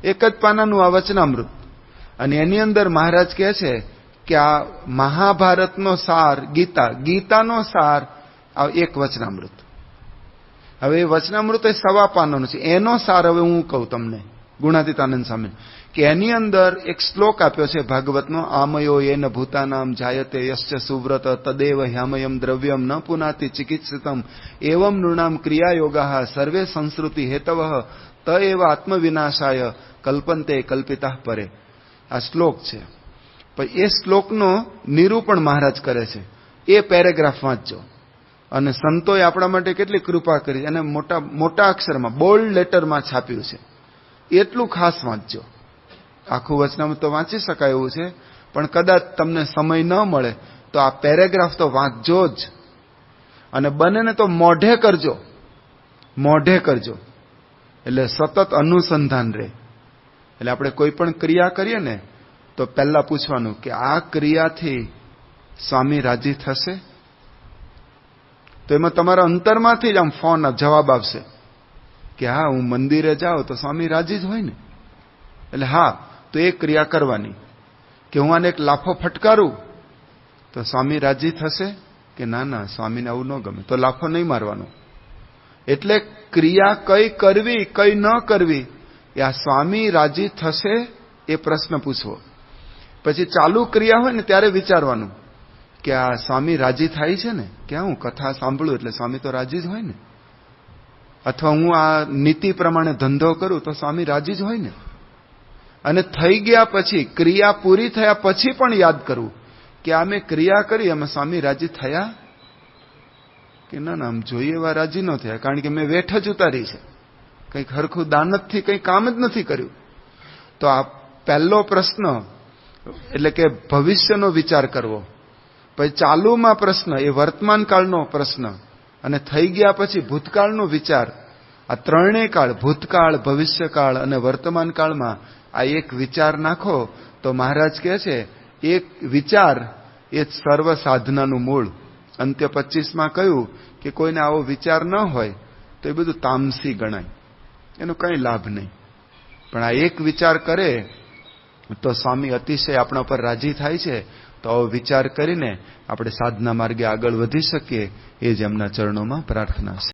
એક જ પાનાનું આ વચનામૃત, અને એની અંદર મહારાજ કહે છે કે આ મહાભારતનો સાર ગીતા, ગીતાનો સાર આ એક વચનામૃત. હવે એ વચનામૃત એ 1.25 પાનાનું છે. એનો સાર હવે હું કહું તમને, ગુણાતીતાનંદ સ્વામી, કે એની અંદર એક શ્લોક આપ્યો છે ભાગવતનો, આમયો યેન ભૂતાનામ જાયતે યશ્ચ સુવ્રત તદેવ હ્યામયમ દ્રવ્યમ ન પુનાતિ ચિકિત્સિતમ એવમ નૃણામ ક્રિયાયોગા સર્વે સંસ્કૃતિ હેતવઃ ત એવ આત્મવિનાશાય કલ્પંતે કલ્પિતા પરે. આ શ્લોક છે. પણ એ શ્લોકનો નિરૂપણ મહારાજ કરે છે. એ પેરેગ્રાફ વાંચજો. અને સંતોએ આપણા માટે કેટલી કૃપા કરી, અને મોટા અક્ષરમાં બોલ્ડ લેટરમાં છાપ્યું છે. એટલું ખાસ વાંચજો. આખું વચનામૃત તો વાંચી શકાય એવું છે, પણ કદાચ તમને સમય ન મળે તો આ પેરેગ્રાફ તો વાંચજો જ. અને બને ને તો મોઢે કરજો, મોઢે કરજો, એટલે સતત અનુસંધાન રહે. એટલે આપણે કોઈ પણ ક્રિયા કરીએ ને તો પહેલા પૂછવાનું કે આ ક્રિયાથી સ્વામી રાજી થશે? તો એમાં તમારા અંતરમાંથી જ આમ ફોન જવાબ આવશે કે હા, હું મંદિરે જાઉં તો સ્વામી રાજી જ હોય ને. એટલે હા, તો એ ક્રિયા કરવાની. કે હું આને એક લાફો ફટકારું તો સ્વામી રાજી થશે? કે ના, સ્વામીને આવું ન ગમે, તો લાફો નહીં મારવાનો. એટલે ક્રિયા કઈ કરવી કઈ ન કરવી, એ આ સ્વામી રાજી થશે એ પ્રશ્ન પૂછવો. પછી ચાલુ ક્રિયા હોય ને ત્યારે વિચારવાનું કે આ સ્વામી રાજી થાય છે ને, કે હું કથા સાંભળું એટલે સ્વામી તો રાજી જ હોય ને, અથવા હું આ નીતિ પ્રમાણે ધંધો કરું તો સ્વામી રાજી જ હોય ને. અને થઈ ગયા પછી, ક્રિયા પૂરી થયા પછી પણ યાદ કરવું કે આ મેં ક્રિયા કરી એમાં સ્વામી રાજી થયા કે ના, આમ જોઈએ એવા રાજી ન થયા, કારણ કે મેં વેઠ જ ઉતારી છે, કંઈક હરખું દાનતથી કંઈ કામ જ નથી કર્યું. તો આ પહેલો પ્રશ્ન એટલે કે ભવિષ્યનો વિચાર કરવો. પછી ચાલુમાં પ્રશ્ન એ વર્તમાન કાળનો પ્રશ્ન, અને થઈ ગયા પછી ભૂતકાળનો વિચાર. આ ત્રણેય કાળ, ભૂતકાળ, ભવિષ્યકાળ અને વર્તમાન કાળમાં આ એક વિચાર નાખો તો મહારાજ કહે છે એક વિચાર એ સર્વ સાધનાનું મૂળ. અંત્ય 25માં કહ્યું કે કોઈને આવો વિચાર ન હોય તો એ બધું તામસી ગણાય, એનો કંઈ લાભ નહીં. પણ આ એક વિચાર કરે તો સ્વામી અતિશય આપણા પર રાજી થાય છે. તો આવો વિચાર કરીને આપણે સાધના માર્ગે આગળ વધી શકીએ, એ જ એમના ચરણોમાં પ્રાર્થના છે.